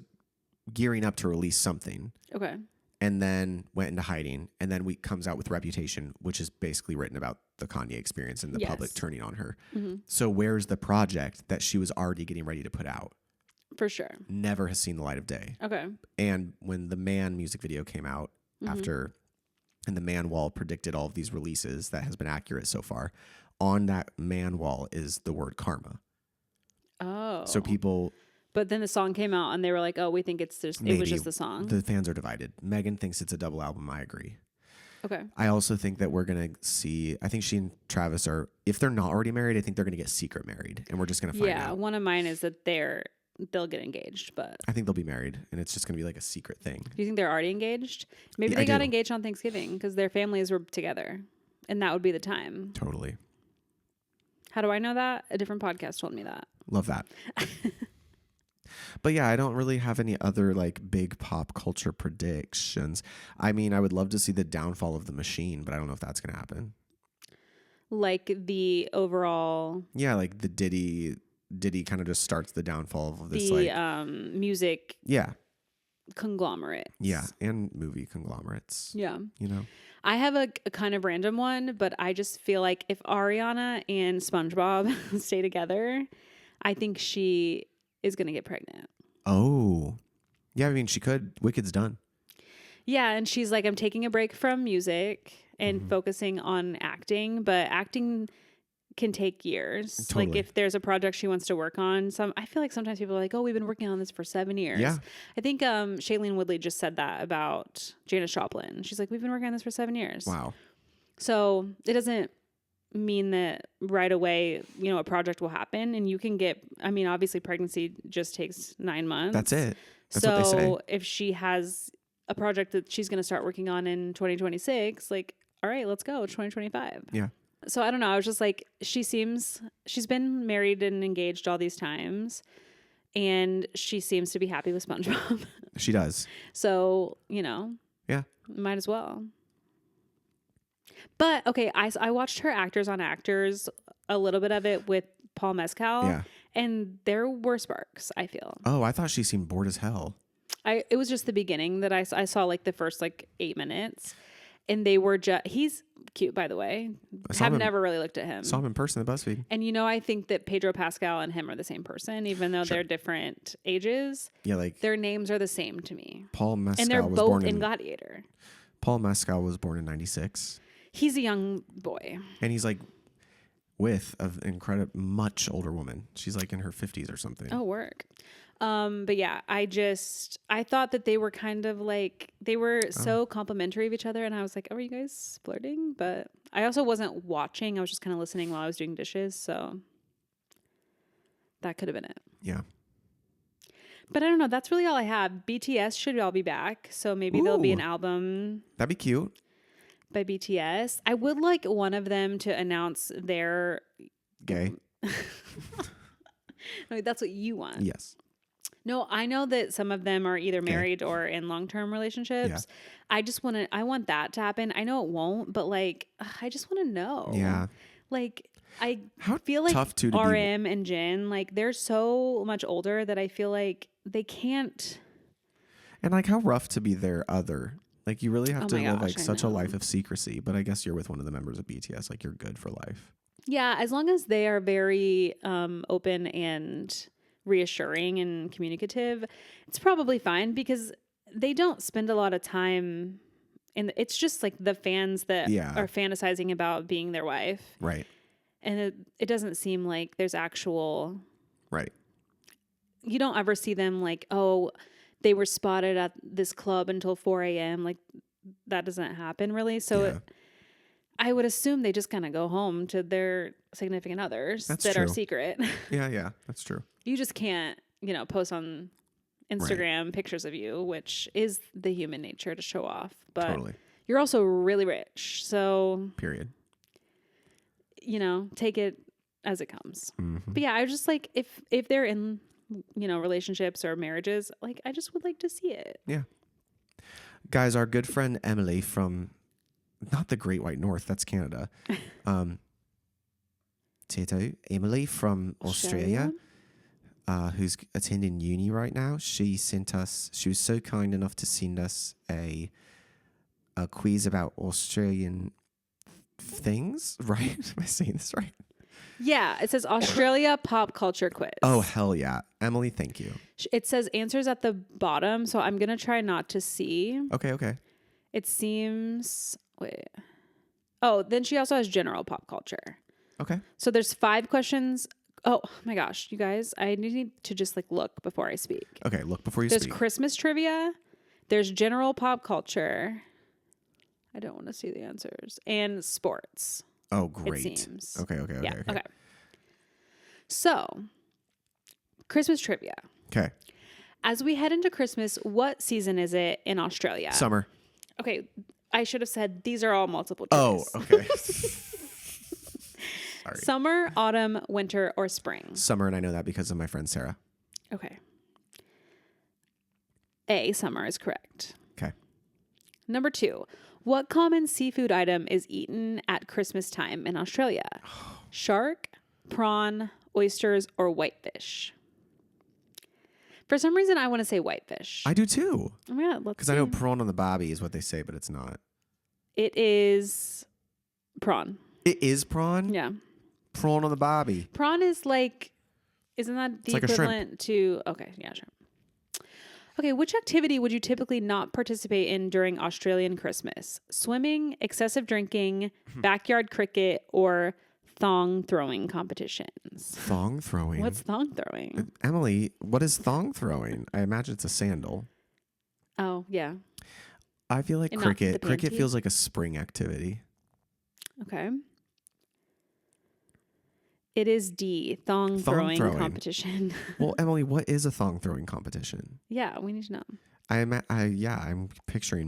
gearing up to release something. Okay. And then went into hiding, and then comes out with Reputation, which is basically written about the Kanye experience and the public turning on her. So where's the project that she was already getting ready to put out? For sure. Never has seen the light of day. Okay. And when the Man music video came out after, and the Man wall predicted all of these releases that has been accurate so far, on that Man wall is the word Karma. Oh. So people But then the song came out and they were like, oh, we think it's just, it maybe was just the song. the fans are divided. Megan thinks it's a double album. I agree. Okay. I also think that we're going to see, I think she and Travis are, if they're not already married, I think they're going to get secret married and we're just going to find Yeah. out. One of mine is that they'll get engaged, but I think they'll be married and it's just going to be like a secret thing. do you think they're already engaged? Maybe Yeah, they I got do. engaged on Thanksgiving because their families were together and that would be the time. Totally. How do I know that? A different podcast told me that. Love that. But yeah, I don't really have any other like big pop culture predictions. I mean, I would love to see the downfall of the machine, but I don't know if that's going to happen. Like the overall, Yeah, like the Diddy kind of just starts the downfall of this the like music yeah, conglomerate. yeah, and movie conglomerates. Yeah. You know. I have a kind of random one, but I just feel like if Ariana and SpongeBob stay together, I think she is going to get pregnant. Oh. Yeah, I mean, she could. Wicked's done. Yeah, and she's like, I'm taking a break from music and focusing on acting, but acting can take years. Totally. Like if there's a project she wants to work on, I feel like sometimes people are like, oh, we've been working on this for 7 years. Yeah. I think Shailene Woodley just said that about Janis Joplin. She's like, we've been working on this for 7 years. Wow. So it doesn't mean that right away, a project will happen and you can get, I mean, obviously pregnancy just takes 9 months. That's it. That's so what they say. if she has a project that she's going to start working on in 2026, like, all right, let's go 2025. Yeah. So I don't know. I was just like, she's been married and engaged all these times and she seems to be happy with SpongeBob. She does. So, Yeah. might as well. But okay, I watched her Actors on Actors, a little bit of it with Paul Mescal, Yeah. and there were sparks, I feel. Oh, I thought she seemed bored as hell. It was just the beginning that I saw like the first like 8 minutes, and they were he's cute, by the way. Have never really looked at him. Saw him in person at BuzzFeed. And I think that Pedro Pascal and him are the same person, even though they're different ages. Yeah, like Their names are the same to me. Paul Mescal And they're was both born in Gladiator. Paul Mescal was born in 96. He's a young boy. And he's like with an incredible, much older woman. She's like in her 50s or something. Oh, work. But yeah, I thought that they were kind of like, they were so complimentary of each other. And I was like, oh, are you guys flirting? But I also wasn't watching. I was just kind of listening while I was doing dishes. So that could have been it. Yeah. But I don't know. That's really all I have. BTS should all be back. So maybe there'll be an album That'd be cute. by BTS. I would like one of them to announce their... Gay. No, that's what you want. Yes. No, I know that some of them are either married or in long-term relationships. Yeah. I want that to happen. I know it won't, but like, I just want to know. Yeah. Like, I How feel like tough to be- RM and Jin, like they're so much older that I feel like they can't. And like how rough to be their other. Like you really have Oh to my live gosh, like I such a know. life of secrecy. But I guess you're with one of the members of BTS. Like you're good for life. Yeah, as long as they are very open and reassuring and communicative, it's probably fine because they don't spend a lot of time it's just like the fans that are fantasizing about being their wife. Right. And it doesn't seem like there's actual... Right. You don't ever see them like, oh, they were spotted at this club until 4 a.m. Like, that doesn't happen really. So I would assume they just kind of go home to their significant others that are secret. Yeah, that's true. You just can't, post on Instagram pictures of you, which is the human nature to show off. But Totally. you're also really rich. So, Period. take it as it comes. Mm-hmm. But yeah, I just like, if they're in, relationships or marriages, like, I just would like to see it. Yeah. Guys, our good friend Emily from, not the Great White North, that's Canada. Tato, Emily from Australia, who's attending uni right now. She was so kind enough to send us a quiz about Australian things, right? Am I saying this right? Yeah, it says Australia pop culture quiz. Oh, hell yeah. Emily, thank you. It says answers at the bottom, so I'm going to try not to see. Okay. It seems... Wait. Oh, then she also has general pop culture. Okay. So there's 5 questions Oh my gosh, you guys, I need to just like look before I speak. Okay, look before you There's speak. Christmas trivia. There's general pop culture. I don't want to see the answers. And sports. Oh, great. It seems. Okay. Yeah. Okay. So, Christmas trivia. Okay. As we head into Christmas, what season is it in Australia? Summer. Okay. I should have said these are all multiple Oh, choice. okay. Sorry. Summer, autumn, winter, or spring? Summer, and I know that because of my friend Sarah. Okay. A, summer is correct. Okay. Number 2, what common seafood item is eaten at Christmas time in Australia? Shark, prawn, oysters, or whitefish? For some reason, I want to say whitefish. I do too. Oh my God, let's Because I know see. prawn on the bobby is what they say, but it's not. It is prawn. It is prawn? Yeah. Prawn on the bobby. Prawn is like, isn't that the It's like a shrimp. equivalent to, okay, yeah, sure. Okay, which activity would you typically not participate in during Australian Christmas? Swimming, excessive drinking, backyard cricket, or thong throwing competitions? Thong throwing. What's thong throwing? Emily, what is thong throwing? I imagine it's a sandal. Oh, yeah. I feel like And not cricket. the Cricket panty? feels like a spring activity. Okay. It is D, thong throwing throwing. competition. Well, Emily, what is a thong throwing competition? Yeah, we need to know. I'm picturing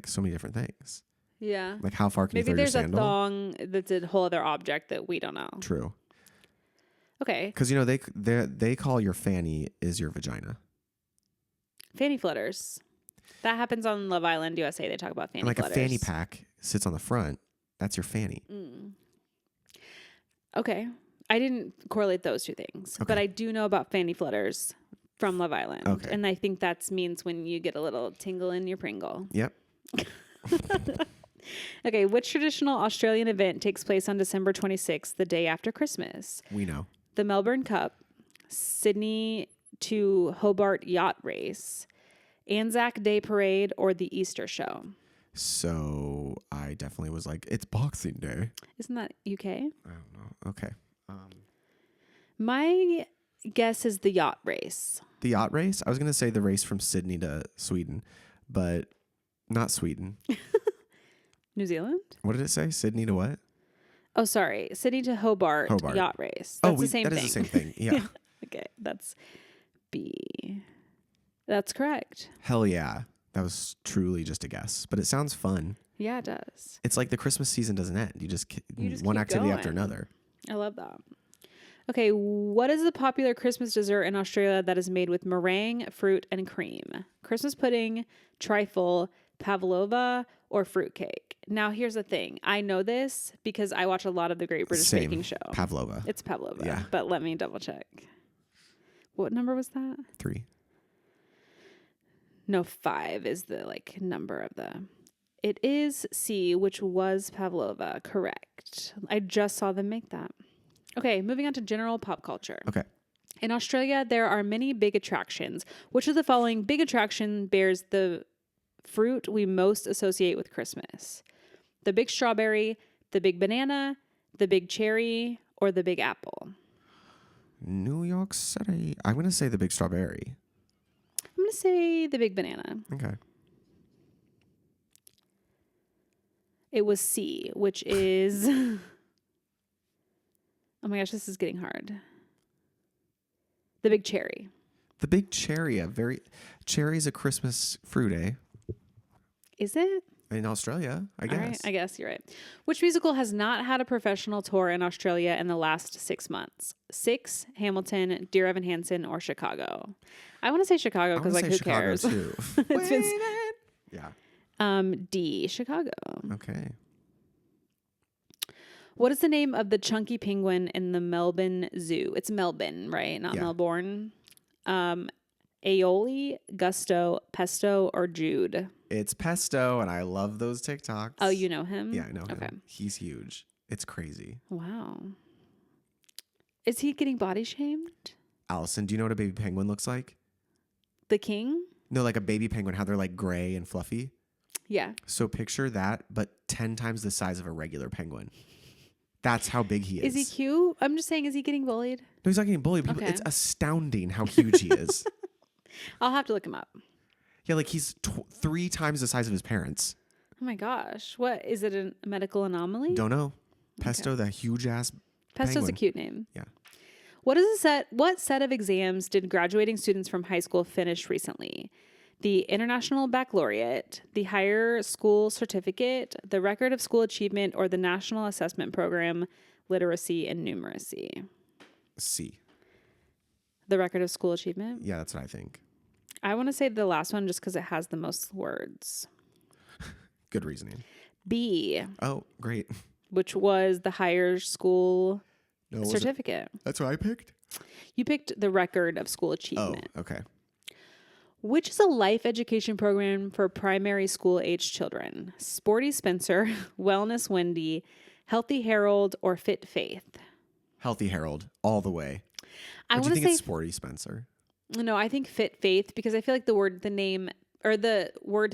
so many different things. Yeah. Like how far can Maybe you throw there's your a sandal? thong that's a whole other object that we don't know. True. Okay. Because they call your fanny is your vagina. Fanny flutters. That happens on Love Island USA. They talk about fanny And like flutters. a fanny pack sits on the front. That's your fanny. Okay. I didn't correlate those two things, but Okay. I do know about fanny flutters from Love Island. Okay. And I think that means when you get a little tingle in your Pringle. Yep. Okay. Which traditional Australian event takes place on December 26th, the day after Christmas? We know. The Melbourne Cup, Sydney to Hobart Yacht Race, Anzac Day Parade, or the Easter Show? So I definitely was like, it's Boxing Day. Isn't that UK? I don't know. Okay. My guess is the yacht race. The yacht race? I was going to say the race from Sydney to Sweden, but not Sweden. New Zealand? What did it say? Sydney to what? Oh, sorry. Sydney to Hobart, Hobart. yacht race. That's the same that thing. is the same thing. Yeah. Okay, that's B. That's correct. Hell yeah. That was truly just a guess, but it sounds fun. Yeah, it does. It's like the Christmas season doesn't end. You just one keep activity after going. another. I love that. Okay, what is the popular Christmas dessert in Australia that is made with meringue, fruit, and cream? Christmas pudding, trifle, pavlova, or fruitcake? Now, here's the thing. I know this because I watch a lot of the Great British Same. Baking Show. Pavlova. It's pavlova, Yeah. but let me double check. What number was that? 3. No, 5 is the number of the. It is C, which was pavlova. Correct. I just saw them make that. Okay, moving on to general pop culture. Okay. In Australia, there are many big attractions. Which of the following big attraction bears the fruit we most associate with Christmas? The big strawberry, the big banana, the big cherry, or the big apple? New York City. I'm going to say the big strawberry. I'm going to say the big banana. Okay. It was C, which is... Oh my gosh, this is getting hard. The big cherry. The big cherry. Cherry's a Christmas fruit, eh? Is it? In Australia, I guess. All right, I guess you're right. Which musical has not had a professional tour in Australia in the last 6 months? 6, Hamilton, Dear Evan Hansen, or Chicago? I want to say Chicago because who Chicago cares? too. It's been Yeah. D, Chicago. Okay. What is the name of the chunky penguin in the Melbourne Zoo? It's Melbourne, right? Not Yeah. Melbourne. Aioli, Gusto, Pesto, or Jude? It's Pesto, and I love those TikToks. Oh, you know him? Yeah, I know Okay. him. He's huge. It's crazy. Wow. Is he getting body shamed? Allison, do you know what a baby penguin looks like? The king? No, like a baby penguin, how they're like gray and fluffy. Yeah. So picture that, but 10 times the size of a regular penguin. That's how big he is. Is he cute? I'm just saying, is he getting bullied? No, he's not getting bullied. Okay. It's astounding how huge he is. I'll have to look him up. Yeah, like he's 3 times the size of his parents. Oh my gosh. What? Is it a medical anomaly? Don't know. Pesto, that huge ass Pesto's penguin. a cute name. Yeah. What set of exams did graduating students from high school finish recently? The International Baccalaureate, the Higher School Certificate, the Record of School Achievement, or the National Assessment Program, Literacy and Numeracy? C. The Record of School Achievement? Yeah, that's what I think. I want to say the last one just because it has the most words. Good reasoning. B, Oh, great. which was the Higher School No, Certificate. That's what I picked? You picked the Record of School Achievement. Oh, okay. Which is a life education program for primary school age children? Sporty Spencer, Wellness Wendy, Healthy Harold, or Fit Faith? Healthy Harold, all the way. I Or do want you to think say it's Sporty Spencer? no. I think Fit Faith because I feel like the word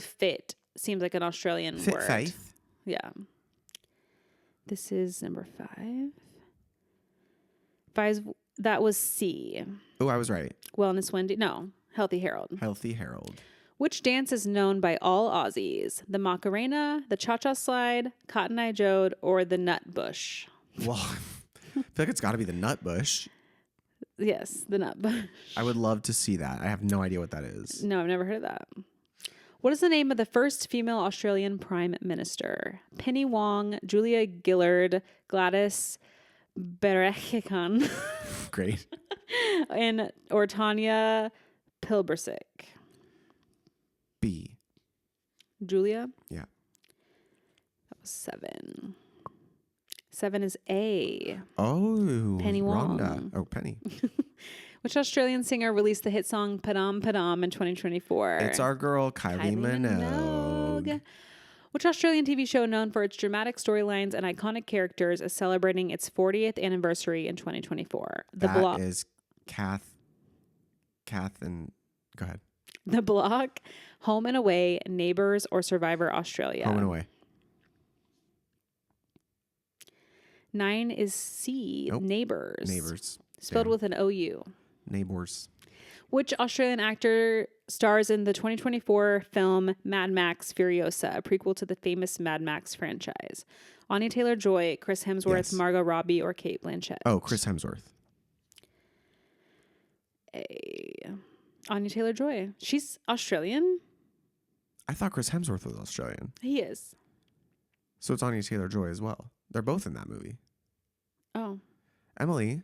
fit seems like an Australian Fit word. Faith? Yeah. This is number 5. That was C. Oh, I was right. Wellness Wendy. No, Healthy Harold. Healthy Harold. Which dance is known by all Aussies? The Macarena, the Cha-Cha Slide, Cotton Eye Joe, or the Nut Bush? Well, I feel like it's got to be the Nut Bush. Yes, the Nut Bush. I would love to see that. I have no idea what that is. No, I've never heard of that. What is the name of the first female Australian Prime Minister? Penny Wong, Julia Gillard, Gladys Berejiklian, Great. or Tanya Pilbersic? B. Julia? Yeah. That was 7. 7 is A. Oh. Penny Wong. Rhonda. Oh, Penny. Which Australian singer released the hit song Padam Padam in 2024? It's our girl, Kylie Minogue. Which Australian TV show known for its dramatic storylines and iconic characters is celebrating its 40th anniversary in 2024? That is Kath and go ahead. The Block, Home and Away, Neighbours, or Survivor Australia? Home and Away. 9 is C, Nope. Neighbours. Neighbors. Spelled Damn. with an OU. Neighbors. Which Australian actor stars in the 2024 film Mad Max Furiosa, a prequel to the famous Mad Max franchise? Anya Taylor-Joy, Chris Hemsworth, Yes. Margot Robbie, or Cate Blanchett? Oh, Chris Hemsworth. Anya Taylor-Joy. She's Australian? I thought Chris Hemsworth was Australian. He is. So it's Anya Taylor-Joy as well. They're both in that movie. Oh. Emily,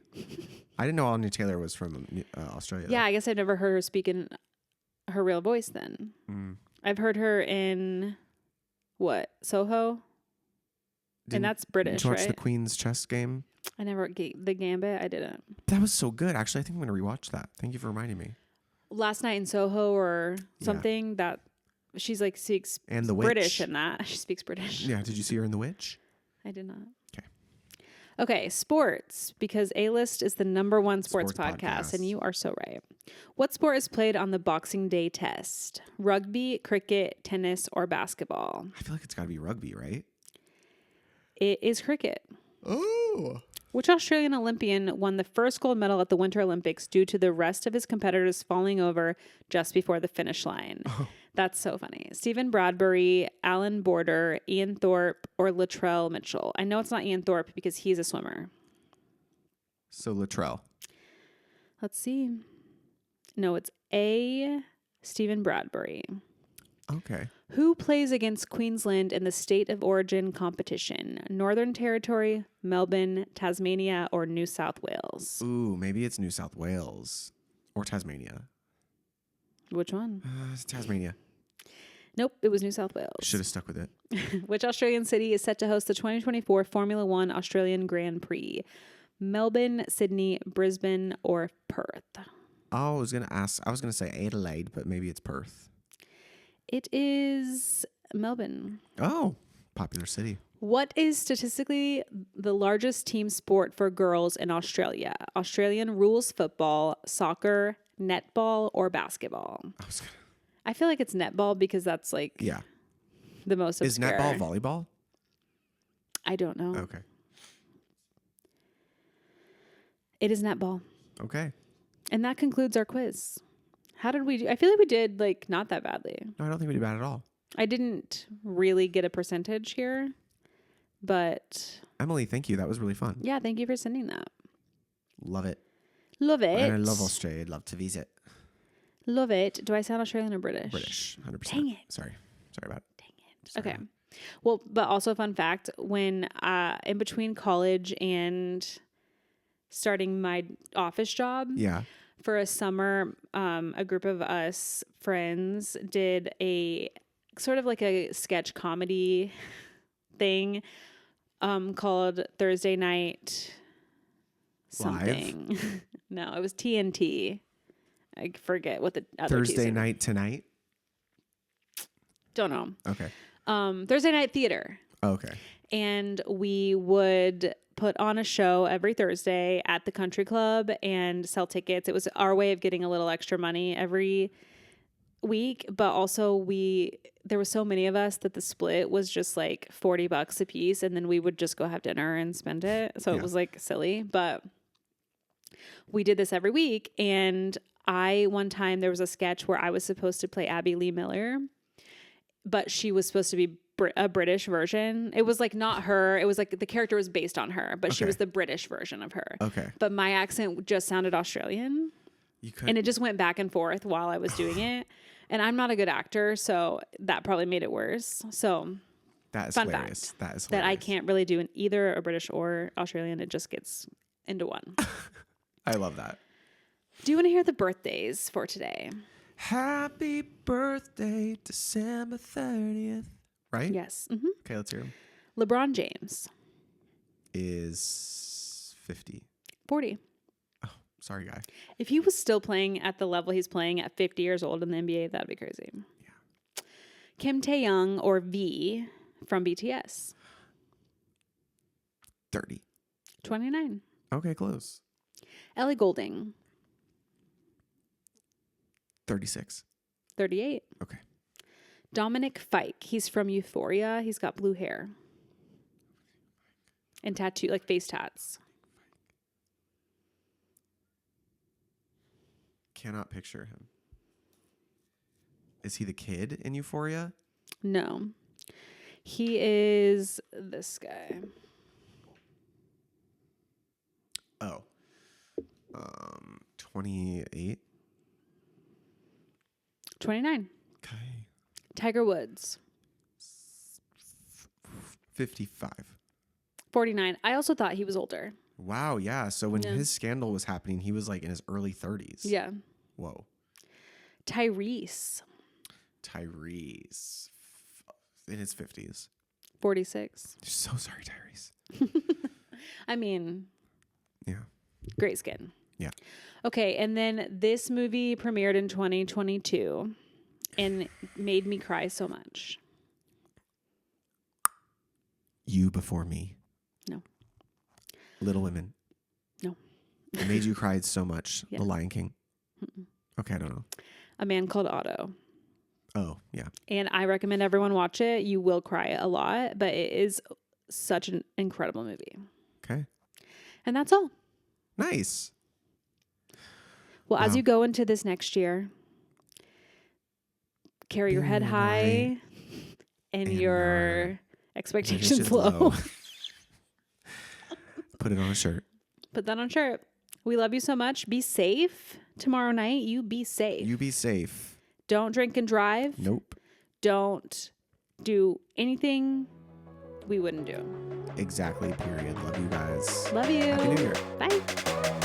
I didn't know Anya Taylor was from Australia. Yeah, I guess I've never heard her speak in her real voice then. Mm. I've heard her in, what, Soho? And that's British, Did you watch right? the Queen's Chess Game? I never, the Gambit, I didn't. That was so good. Actually, I think I'm going to rewatch that. Thank you for reminding me. Last Night in Soho or something that she's like speaks And The Witch. British in that. She speaks British. Yeah, did you see her in The Witch? I did not. Okay. Okay, sports, because A-List is the #1 sports podcast, podcast. and you are so right. What sport is played on the Boxing Day test? Rugby, cricket, tennis, or basketball? I feel like it's got to be rugby, right? It is cricket. Oh. Which Australian Olympian won the first gold medal at the Winter Olympics due to the rest of his competitors falling over just before the finish line? Oh. That's so funny. Stephen Bradbury, Alan Border, Ian Thorpe, or Latrell Mitchell. I know it's not Ian Thorpe because he's a swimmer. So Latrell. Let's see. No, it's A, Stephen Bradbury. Okay. Who plays against Queensland in the State of Origin competition? Northern Territory, Melbourne, Tasmania, or New South Wales? Ooh, maybe it's New South Wales or Tasmania. Which one? It's Tasmania. Nope, it was New South Wales. Should have stuck with it. Which Australian city is set to host the 2024 Formula One Australian Grand Prix? Melbourne, Sydney, Brisbane, or Perth? Oh, I was going to say Adelaide, but maybe it's Perth. It is Melbourne. Oh, popular city. What is statistically the largest team sport for girls in Australia? Australian rules football, soccer, netball, or basketball? I feel like it's netball because that's like the most obscure. Is netball volleyball? I don't know. Okay. It is netball. Okay. And that concludes our quiz. How did we do? I feel like we did like not that badly. No, I don't think we did bad at all. I didn't really get a percentage here, but Emily, thank you. That was really fun. yeah, thank you for sending that. Love it. Love it. And I love Australia. I'd love to visit. Love it. Do I sound Australian or British? British, 100%. Dang it. Sorry about it. Dang it. Sorry. Okay. Well, but also fun fact, when in between college and starting my office job, Yeah. for a summer, a group of us friends did a sort of like a sketch comedy thing called Thursday Night something. No, it was TNT. I forget what the other Thursday Night Tonight. Don't know. Okay. Thursday Night Theater. Okay. And we would put on a show every Thursday at the country club and sell tickets. It was our way of getting a little extra money every week, but also there were so many of us that the split was just like $40 a piece, and then we would just go have dinner and spend it. So it was like silly, but we did this every week. And one time there was a sketch where I was supposed to play Abby Lee Miller, but she was supposed to be a British version. It was like not her. It was like the character was based on her, but she was the British version of her. Okay. But my accent just sounded Australian. And it just went back and forth while I was doing it. And I'm not a good actor, so that probably made it worse. So that is fun hilarious. fact That is hilarious. that I can't really do either a British or Australian. It just gets into one. I love that. Do you want to hear the birthdays for today? Happy birthday, December 30th. Right? Yes. Mm-hmm. Okay, let's hear him. LeBron James. Is 50. 40. Oh, sorry, guy. If he was still playing at the level he's playing at 50 years old in the NBA, that'd be crazy. Yeah. Kim Tae-young, or V, from BTS. 30. 29. Okay, close. Ellie Goulding. 36. 38. Okay. Dominic Fike. He's from Euphoria. He's got blue hair. And tattoo, like face tats. Cannot picture him. Is he the kid in Euphoria? No. He is this guy. Oh. 28. 29. Okay. Tiger Woods. 55. 49. I also thought he was older. Wow, yeah. So when his scandal was happening, he was like in his early 30s. Yeah. Whoa. Tyrese. Tyrese. In his 50s. 46. So sorry, Tyrese. I mean, Yeah. great skin. Yeah. Okay, and then this movie premiered in 2022 and made me cry so much. You Before Me. No. Little Women. No. It made you cry so much. Yeah. The Lion King. Okay, I don't know. A Man Called Otto. Oh, yeah. And I recommend everyone watch it. You will cry a lot, but it is such an incredible movie. Okay. And that's all. Nice. Well, as you go into this next year, carry your head high and your expectations low. Put it on a shirt. Put that on a shirt. We love you so much. Be safe tomorrow night. You be safe. You be safe. Don't drink and drive. Nope. Don't do anything we wouldn't do. Exactly, period. Love you guys. Love you. Happy New Year. Bye.